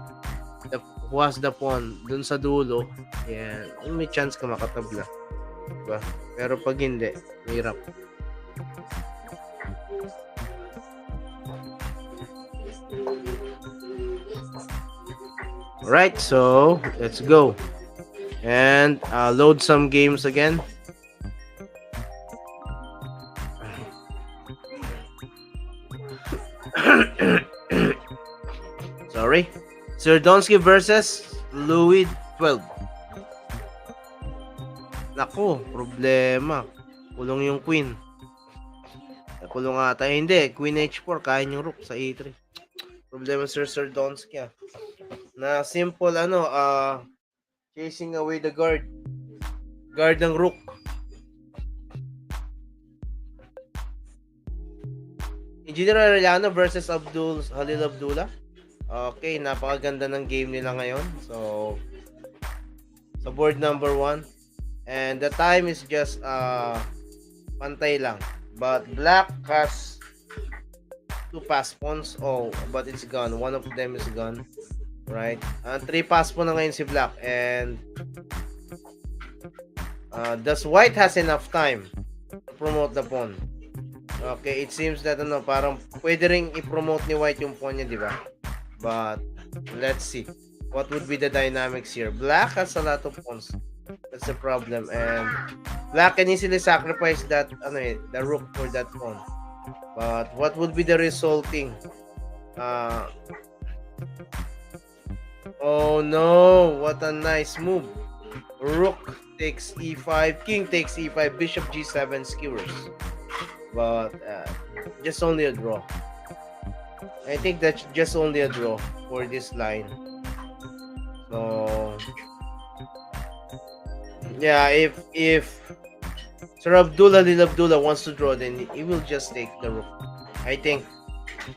who has the pawn dun sa dulo, yan, may chance ka makatabla. Diba? Pero pag hindi, hirap. Right, so let's go and load some games again. Sorry, Serdonsky versus Louis 12. Naku, problema. Kulong yung queen. Kulong ata. Hindi, queen h4, kaya yung rook sa e3. Problema Sir Serdonsky. Na simple chasing away the guard ng rook. Engineer Arellano versus Halil Abdullah. Okay, napakaganda ng game nila ngayon. So sa board number 1, and the time is just pantay lang, but Black has 2 pass pawns. Oh, but it's gone. One of them is gone. Right? 3 pass pawn na ngayon si Black, and does White has enough time to promote the pawn? Okay, it seems that parang pwede ring i-promote ni White yung pawn niya, di ba? But let's see what would be the dynamics here. Black has a lot of pawns. That's the problem, and Black can easily sacrifice that the rook for that pawn. But what would be the resulting? Oh no, what a nice move. Rook takes e5, king takes e5, bishop g7 skewers. But just only a draw. I think that's just only a draw for this line. So yeah, if Sir Abdullah wants to draw, then he will just take the rook. I think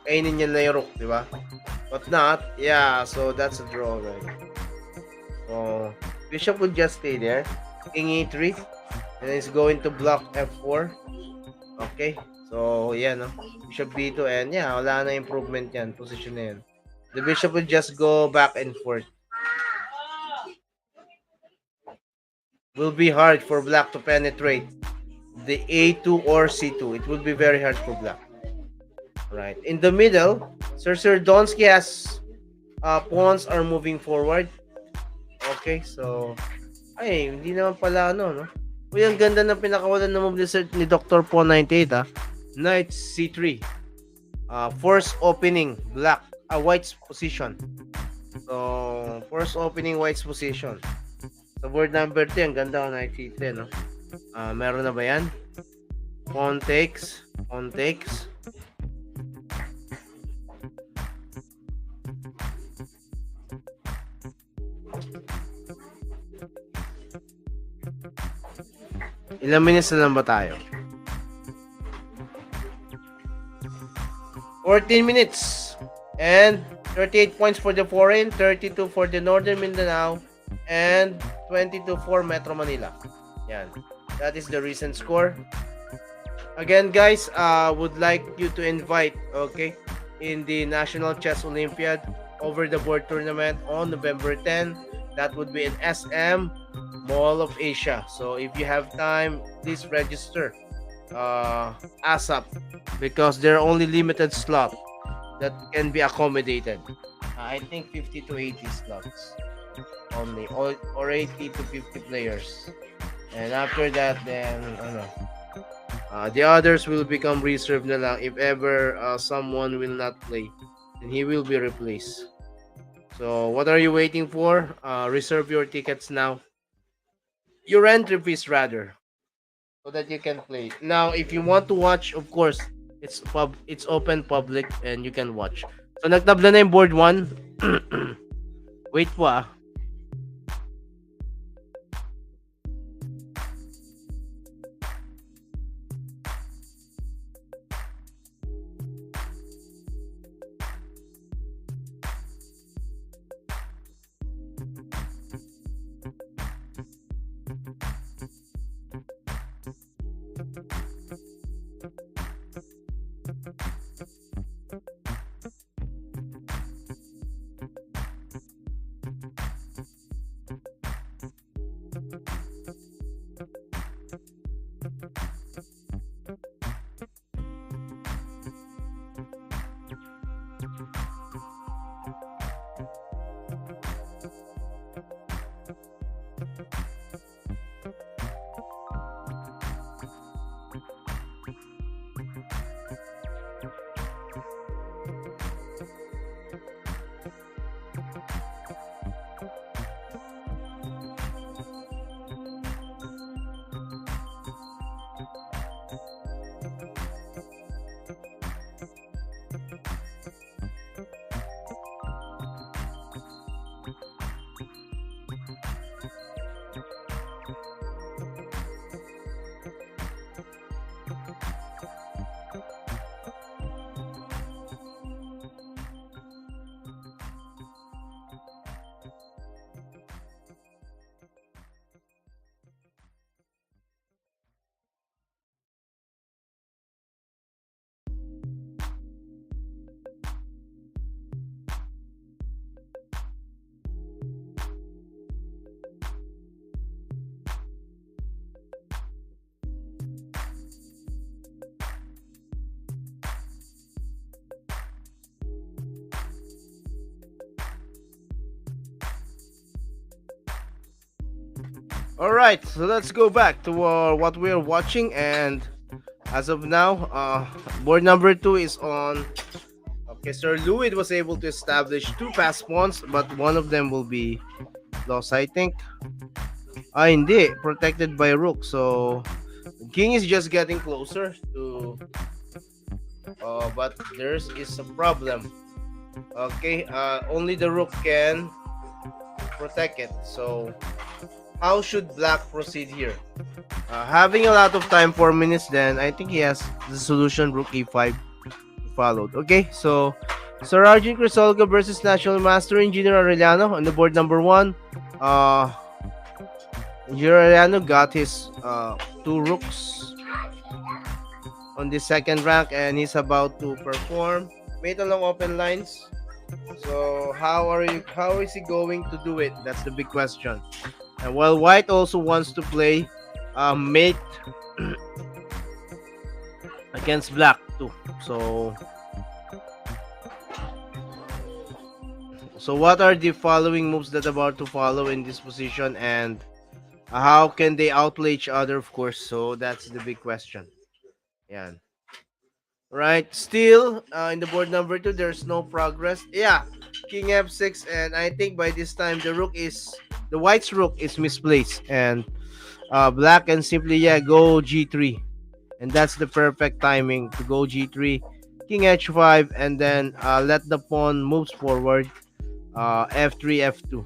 kainin niya na yung rook, di ba? But not, yeah, so that's a draw already. So bishop will just stay there. King e3, and it's going to block f4. Okay, so yeah, no? Bishop b2, and yeah, wala na improvement yan, position na yan. The bishop will just go back and forth. Will be hard for Black to penetrate the a2 or c2. It will be very hard for Black. Right, in the middle, Sir Serdonsky has pawns are moving forward. Okay, so ay, hindi naman pala no? Uy, ang ganda ng pinakawalan na move ni Dr. Pawn 98 Knight c3. Force opening Black, White's position. So, force opening White's position. Sa board number 2, ang ganda ng Knight c3, no? Meron na ba yan? Pawn takes. Ilang minutes na lang ba tayo? 14 minutes. And 38 points for the foreign, 32 for the Northern Mindanao, and 22 for Metro Manila. Yan. That is the recent score. Again, guys, would like you to invite, in the National Chess Olympiad over the board tournament on November 10. That would be in SM Mall of Asia. So if you have time, please register ASAP, because there are only limited slots that can be accommodated. I think 50 to 80 slots only, or 80 to 50 players. And after that, then ano, the others will become reserved na lang if ever someone will not play, then he will be replaced. So what are you waiting for? Reserve your tickets now. Your entry fees rather, so that you can play. Now, if you want to watch, of course, it's open public and you can watch. So nagtabla na yung board 1. Wait po ah. All right, so let's go back to what we're watching, and as of now, board number 2 is on. Okay, Sir Louis was able to establish 2 pass pawns, but one of them will be lost, I think. Hindi, protected by rook. So king is just getting closer to, but there's is a problem. Okay, only the rook can protect it. So how should black proceed here? Having a lot of time, 4 minutes, then I think he has the solution, rook e5 followed. Okay, so Sir Arjun Crisolga versus National Master Engineer Arellano on the board number 1. Engineer Arellano got his 2 rooks on the second rank, and he's about to perform mate along open lines. So how is he going to do it? That's the big question. And while white also wants to play mate against black too. So what are the following moves that are about to follow in this position, and how can they outplay each other, of course? So that's the big question. Yeah. Right. Still, in the board number 2, there's no progress. Yeah. King f6, and I think by this time the white's rook is misplaced, and black can simply go g3, and that's the perfect timing to go g3, king h5, and then let the pawn moves forward, f3, f2.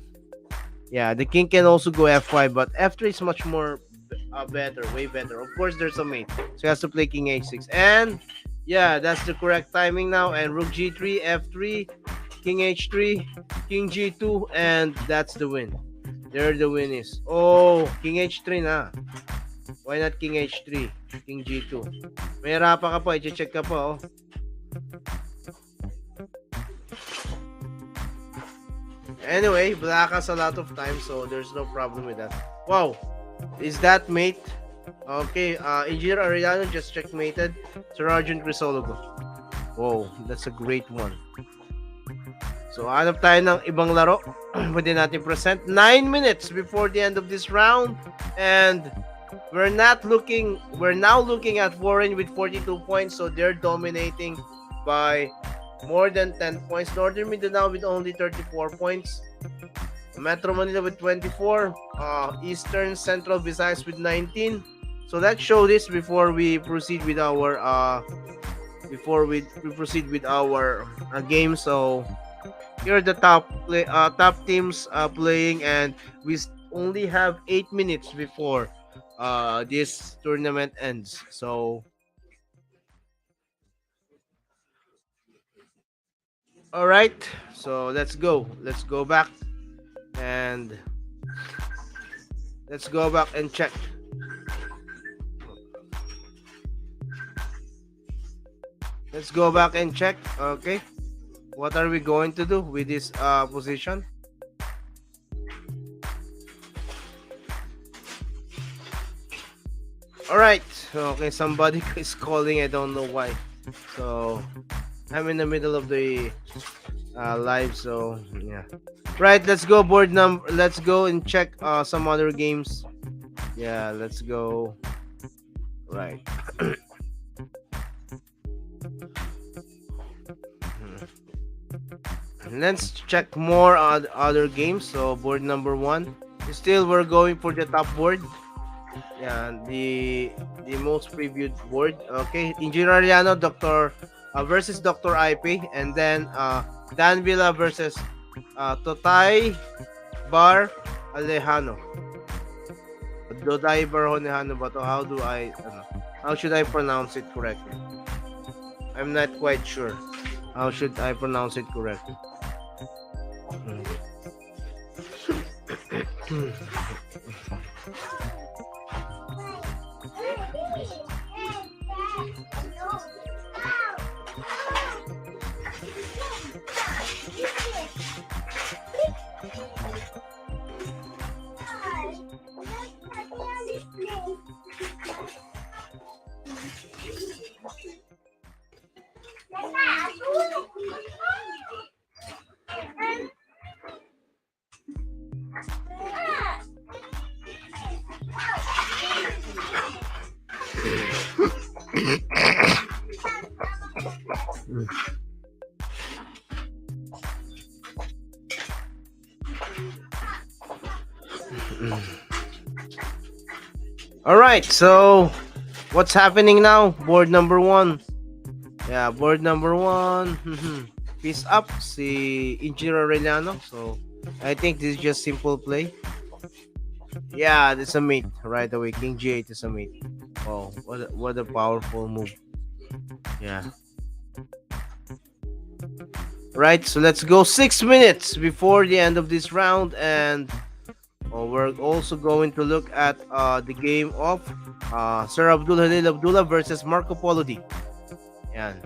Yeah, the king can also go f5, but f3 is much more better, way better. Of course, there's a mate, so he has to play king h6, and yeah, that's the correct timing now. And rook g3, f3, king h3, king g2, and that's the win. There the win is. Oh, king h3 na. Why not king h3, king g2? May harapan ka pa, i-check ka pa, oh. Anyway, black has a lot of time, so there's no problem with that. Wow, is that mate? Okay, Engineer Arellano just checkmated Sir Arjun Crisologo. Whoa, that's a great one. So, hanap tayo ng ibang laro. Pwede natin present. 9 minutes before the end of this round. And we're now looking at Foreign with 42 points. So, they're dominating by more than 10 points. Northern Mindanao with only 34 points. Metro Manila with 24. Eastern Central Visayas with 19. So let's show this before we proceed with our game. So here are the top teams playing, and we only have 8 minutes before this tournament ends. So all right, so let's go back, and check. Let's go back and check. Okay, what are we going to do with this position? All right. Okay, somebody is calling. I don't know why. So I'm in the middle of the live. So yeah. Right. Let's go Let's go and check some other games. Yeah. Let's go. Right. Let's check more other games. So board number 1. Still, we're going for the top board. Yeah, the most previewed board. Okay, Engineer Ariano, Dr. Versus Dr. IP, and then Dan Villa versus Totay Bar Alejano. Totay Bar Alejano ba to? How should I pronounce it correctly? I'm not quite sure. How should I pronounce it correctly? All right, so what's happening now? Board number 1. Yeah, board number 1. Peace up, si Engineer Aureliano. So I think this is just simple play. Yeah, this is a mate right away. King G8 is a mate. Oh, what a powerful move. Yeah. Right, so let's go 6 minutes before the end of this round, and we're also going to look at the game of Sir Abdul Halil Abdullah versus Marco Polo D. Yan.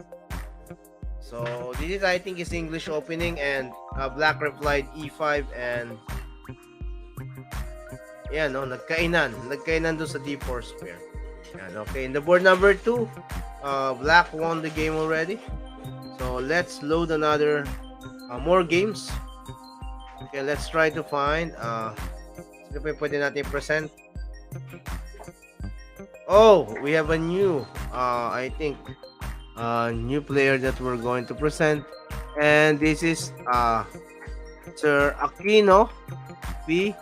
So this is, I think, is English opening, and Black replied E5, and yan, no, nagkainan doon sa D4 square. Yan, okay, in the board number 2, Black won the game already. So let's load another more games. Okay, let's try to find sino pa pwede natin present. Oh, we have a new I think new player that we're going to present, and this is Sir Aquino P.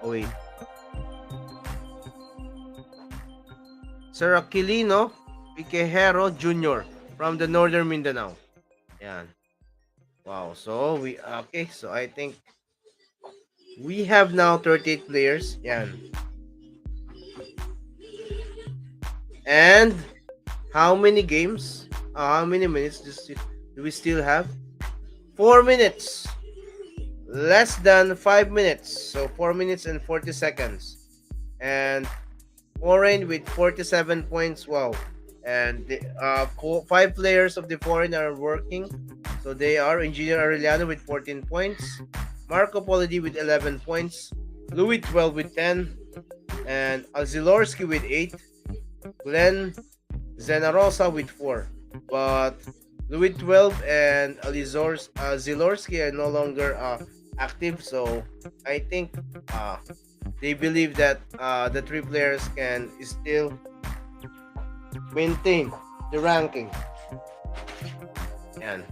Oh wait, Sir Aquilino Piquejero Jr. from the Northern Mindanao. Yan. Wow. So so I think we have now 38 players. Yan. And how many games? How many minutes do we still have? 4 minutes. Less than 5 minutes. So 4 minutes and 40 seconds. And Foreign with 47 points. Wow. And the 5 players of the Foreign are working. So they are Engineer Aureliano with 14 points, Marco Polo D with 11 points, Louis 12 with 10, and Alzilorski with 8, Glenn Zenarosa with 4. But Louis 12 and Zilorski are no longer active, so I think uh, they believe that the three players can still maintain the ranking. Yan.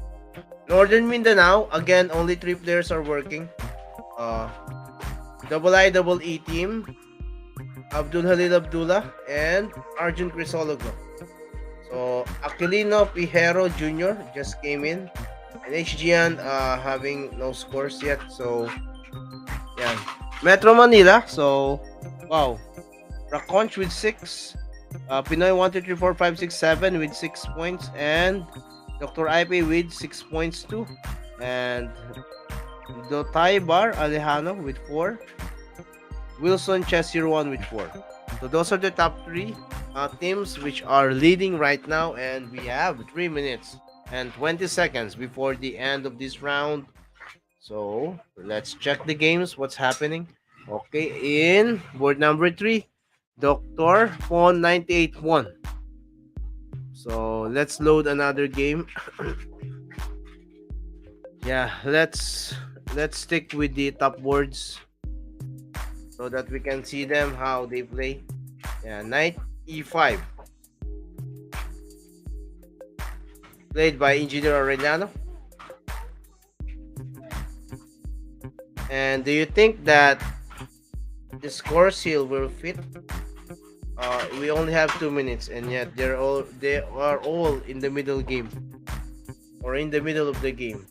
Northern Mindanao, again, only three players are working. Uh, Double I Double E team, Abdul Halil Abdullah, and Arjun Crisologo. So, Aquilino Pijero Jr. just came in. And HGN having no scores yet. So, yeah. Metro Manila. So, wow. Raconch with 6. Pinoy 1, 2, 3, 4, 5, 6, 7 with 6 points. And Dr. IP with 6 points too. And Dotay Bar Alejano with 4. Wilson Chess 01 with 4. So those are the top 3 teams which are leading right now. And we have 3 minutes and 20 seconds before the end of this round. So let's check the games, what's happening. Okay, in board number 3, Dr. Phone 98-1. So let's load another game. Yeah, let's stick with the top boards so that we can see them how they play. Yeah, Knight E5 played by Engineer Aureliano. And do you think that the score seal will fit? We only have 2 minutes, and yet they are all in the middle game or in the middle of the game.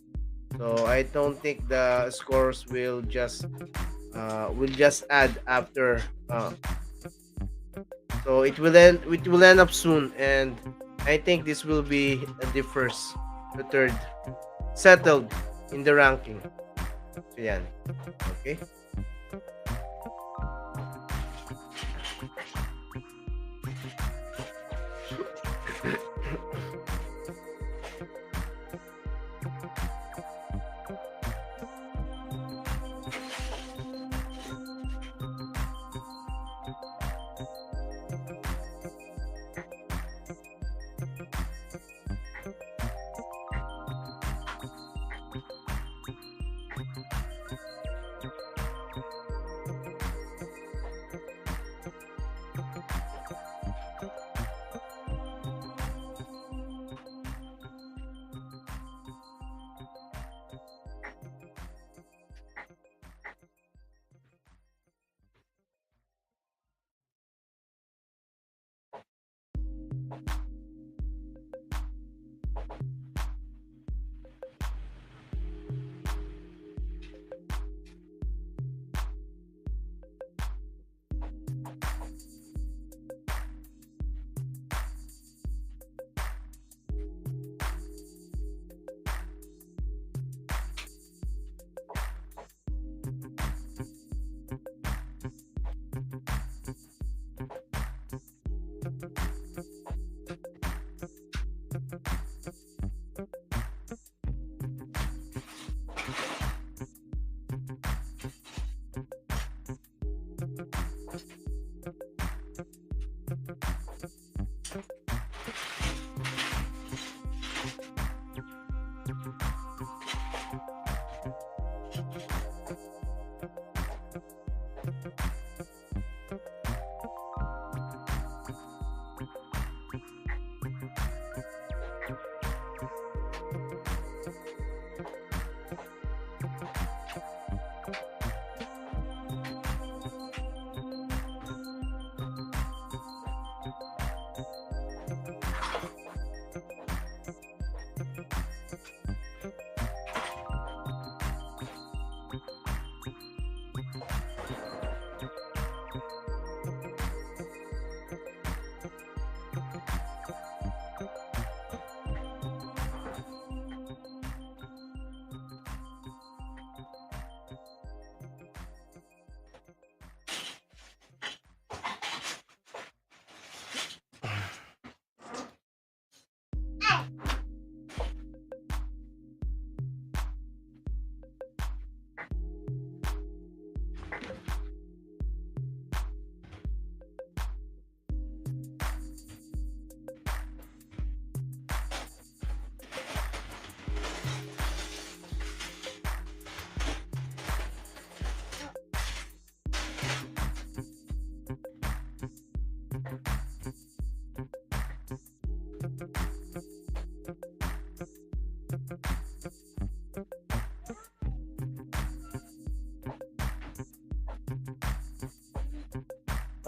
So I don't think the scores will just add after. So it will end up soon, and I think this will be the first, the third settled in the ranking. So yan. Okay.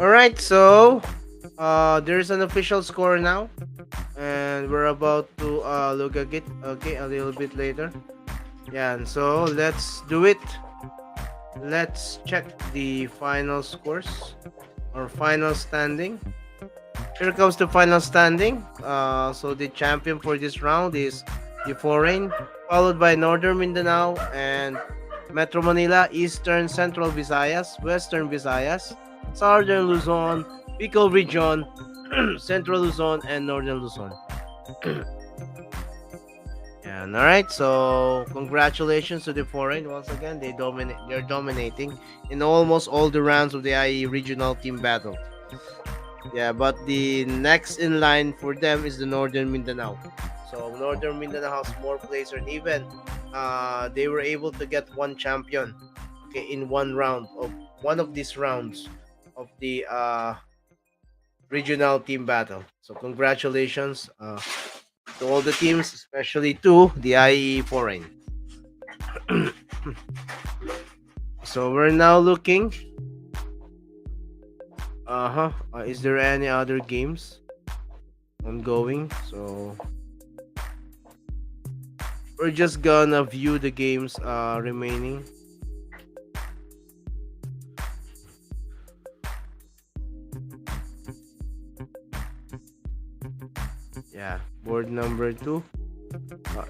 All right, so there's an official score now, and we're about to look at it. Okay, a little bit later. Yeah, and so let's do it. Let's check the final scores or final standing. Here comes the final standing. So the champion for this round is the Foreign, followed by Northern Mindanao and Metro Manila, Eastern Central Visayas, Western Visayas, Southern Luzon, Bicol Region, Central Luzon, and Northern Luzon. And all right, so congratulations to the Foreign once again. They're dominating in almost all the rounds of the IE regional team battle. Yeah, but the next in line for them is the Northern Mindanao. So Northern Mindanao has more players, and even they were able to get one champion, okay, in one of these rounds of the regional team battle. So congratulations to all the teams, especially to the IE Foreign. So we're now looking. Is there any other games ongoing? So we're just gonna view the games remaining. Yeah, board number 2.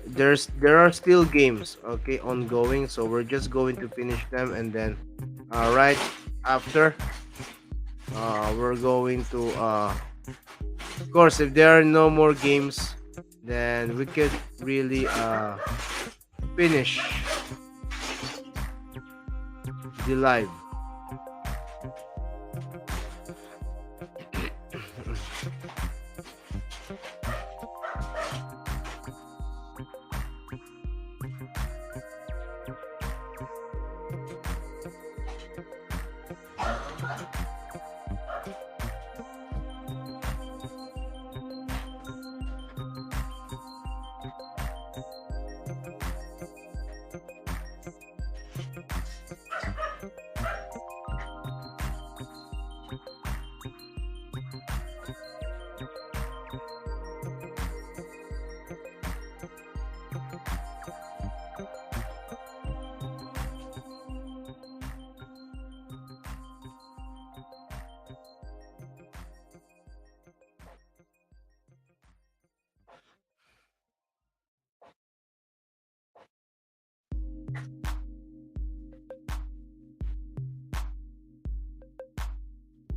There are still games, okay, ongoing. So we're just going to finish them, and then right after, we're going to of course, if there are no more games, then we could really finish the live.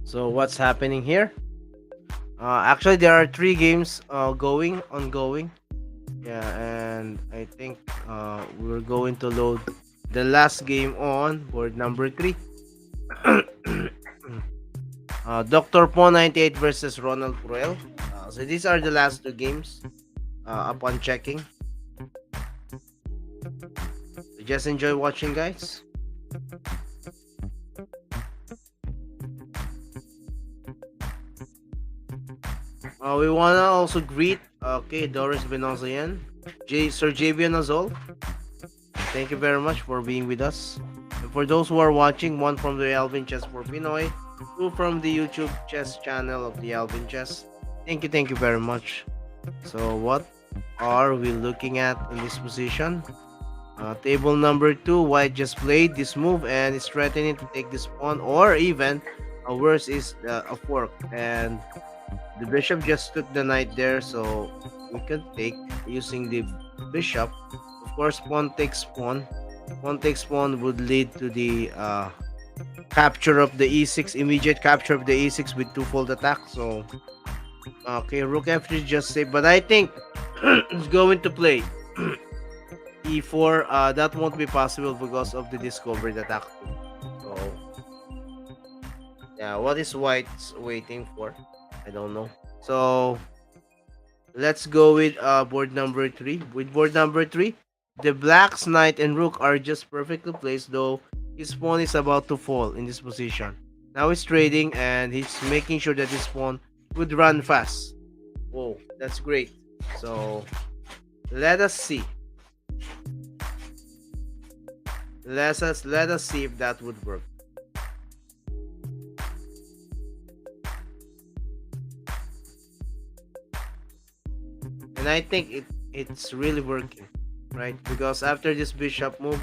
So what's happening here? Actually, there are 3 games ongoing. Yeah, and I think we're going to load the last game on board number 3. Dr. Po 98 versus Ronald Cruel. So these are the last 2 games. Upon checking, so just enjoy watching, guys. We wanna also greet, okay, Doris Benozayan, Sir Javian Azol. Thank you very much for being with us. And for those who are watching, one from the Yalvin Chess for Pinoy, 2 from the YouTube chess channel of the Yalvin Chess. Thank you very much. So what are we looking at in this position? Table number 2, White just played this move and is threatening to take this pawn, or even worse is a fork, and the bishop just took the knight there, so we can take using the bishop. Of course, pawn takes pawn. Pawn takes pawn would lead to the capture of the e6, immediate capture of the e6 with twofold attack. So okay, rook f3 just saved, but I think it's going to play e4. That won't be possible because of the discovered attack. So yeah, what is White's waiting for? I don't know. So let's go with board number 3. With board number 3, the Black's knight and rook are just perfectly placed, though his pawn is about to fall in this position. Now he's trading and he's making sure that his pawn would run fast. Whoa, that's great. So let us see. Let us see if that would work. and I think it's really working, right? Because after this bishop move,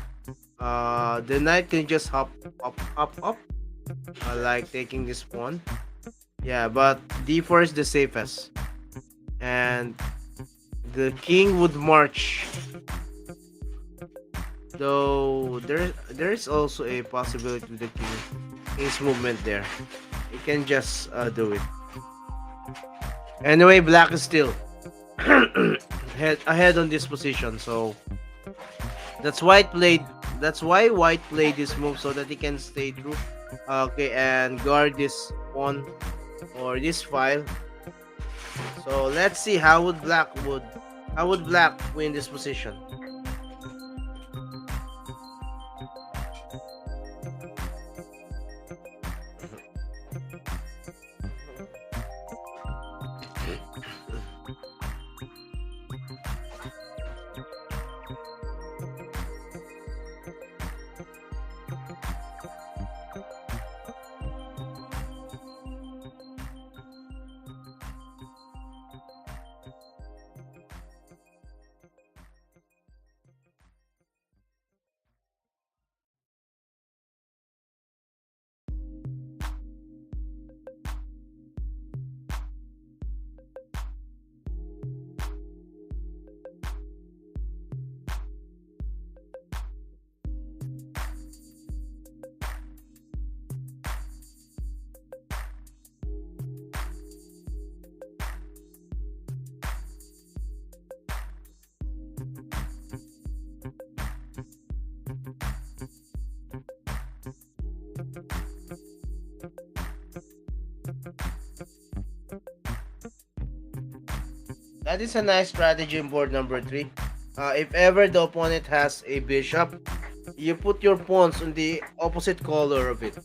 the knight can just hop up, like taking this pawn. Yeah, but d4 is the safest, and the king would march. Though there's also a possibility with the king's movement there. He can just do it. Anyway, black is still ahead on this position, so that's white played. That's why white played this move so that he can stay through. Okay, and guard this pawn or this file. So let's see how would black win this position. That is a nice strategy in board number 3. If ever the opponent has a bishop, you put your pawns on the opposite color of it.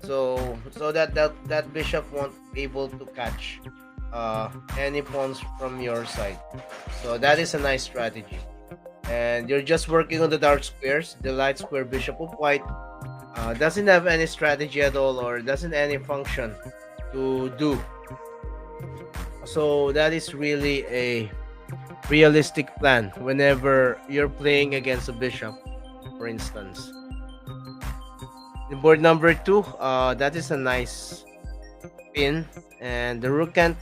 So that bishop won't be able to catch any pawns from your side. So that is a nice strategy. And you're just working on the dark squares. The light square bishop of white doesn't have any strategy at all or doesn't any function to do. So that is really a realistic plan whenever you're playing against a bishop, for instance. In board number 2, that is a nice pin, and the rook can't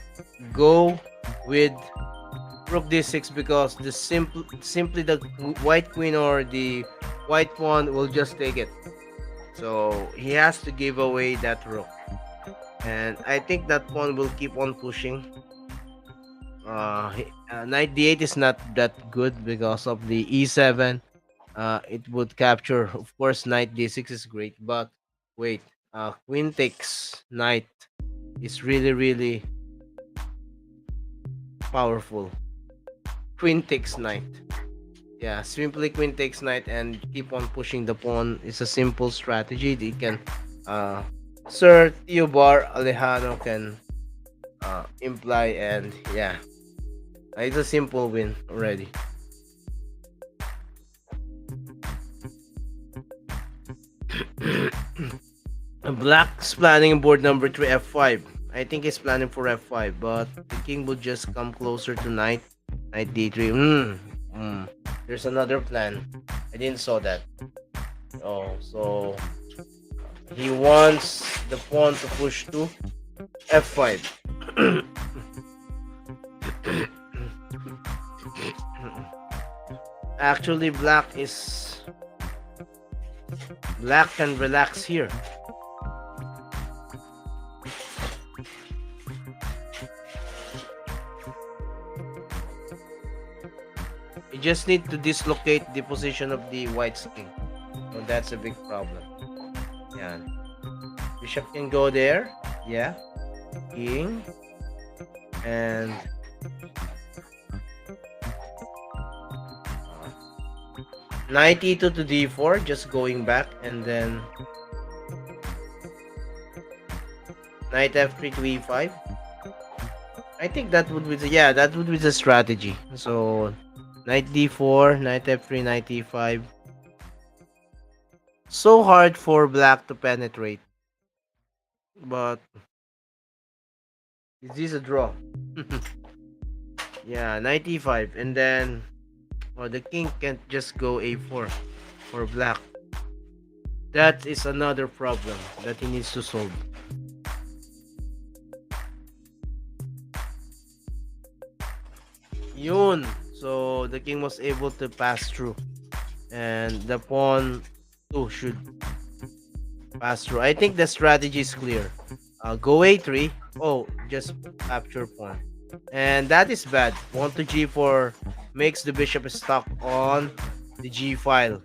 go with rook d6 because the simply the white queen or the white pawn will just take it. So he has to give away that rook, and I think that pawn will keep on pushing. Knight d8 is not that good because of the e7. It would capture, of course. Knight d6 is great, but wait, queen takes knight is really powerful. Queen takes knight. Yeah, simply queen takes knight and keep on pushing the pawn. It's a simple strategy. They can, Sir Theobar Alejano can imply, and yeah, it's a simple win already. Black's planning board number 3 f5. I think he's planning for f5, but the king would just come closer to knight. Knight d3. There's another plan. I didn't saw that. Oh, so he wants the pawn to push to f5. Actually, black can relax here. You just need to dislocate the position of the white's king. So that's a big problem. Yeah. Bishop can go there. Yeah. King. And knight e2 to d4, just going back, and then knight f3 to e5. I think that would be the strategy. So knight d4, knight f3, knight e5. So hard for black to penetrate, but this is a draw. Yeah, knight e5, and then the king can't just go a4 for black. That is another problem that he needs to solve. Yun. So the king was able to pass through, and the pawn too should pass through. I think the strategy is clear. Go a3. Oh, just capture pawn, and that is bad. Pawn to g4 makes the bishop stuck on the g file,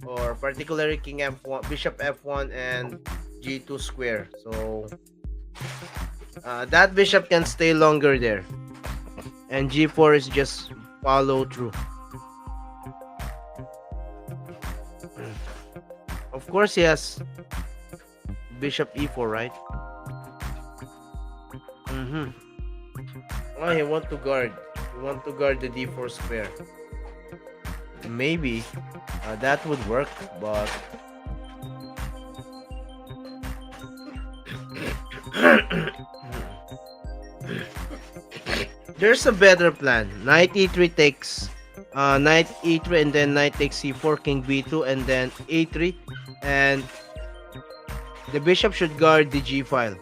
or particularly king f1, bishop f1, and g2 square. So that bishop can stay longer there, and g4 is just follow through. Of course, he has bishop e4, right? Mm-hmm. Oh, he want to guard. He want to guard the d4 square. Maybe that would work, but there's a better plan. Knight e3 takes knight e3, and then knight takes c4, king b2, and then a3, and the bishop should guard the g file.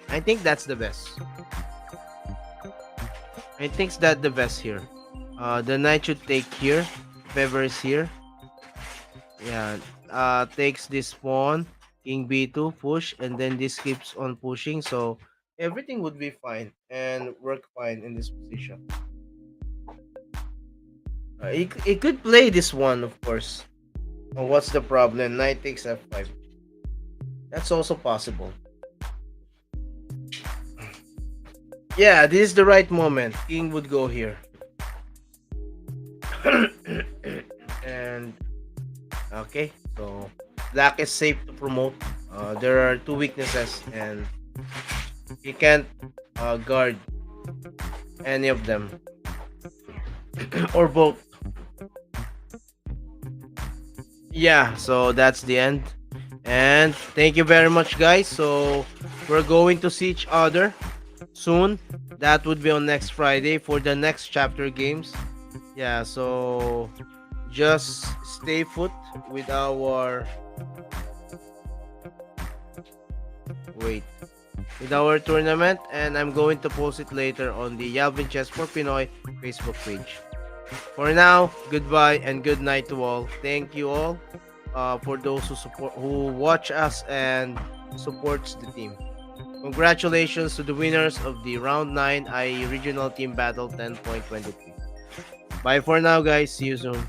I think that's the best. I think that's the best here. The knight should take here, if ever is here. Yeah, takes this pawn, king b2, push, and then this keeps on pushing, so everything would be fine and work fine in this position. He could play this one, of course. What's the problem? Knight takes f5. That's also possible. Yeah, this is the right moment. King would go here. And okay, so black is safe to promote. There are two weaknesses, and he can't guard any of them or both. Yeah, so that's the end. And thank you very much, guys. So we're going to see each other soon. That would be on next Friday for the next chapter games. Yeah, so just stay put with our wait with our tournament, and I'm going to post it later on the Yalvin Chess for Pinoy Facebook page. For now, goodbye and good night to all. Thank you all for those who watch us and supports the team. Congratulations to the winners of the Round 9 IIE Regional Team Battle 10.23. Bye for now, guys. See you soon.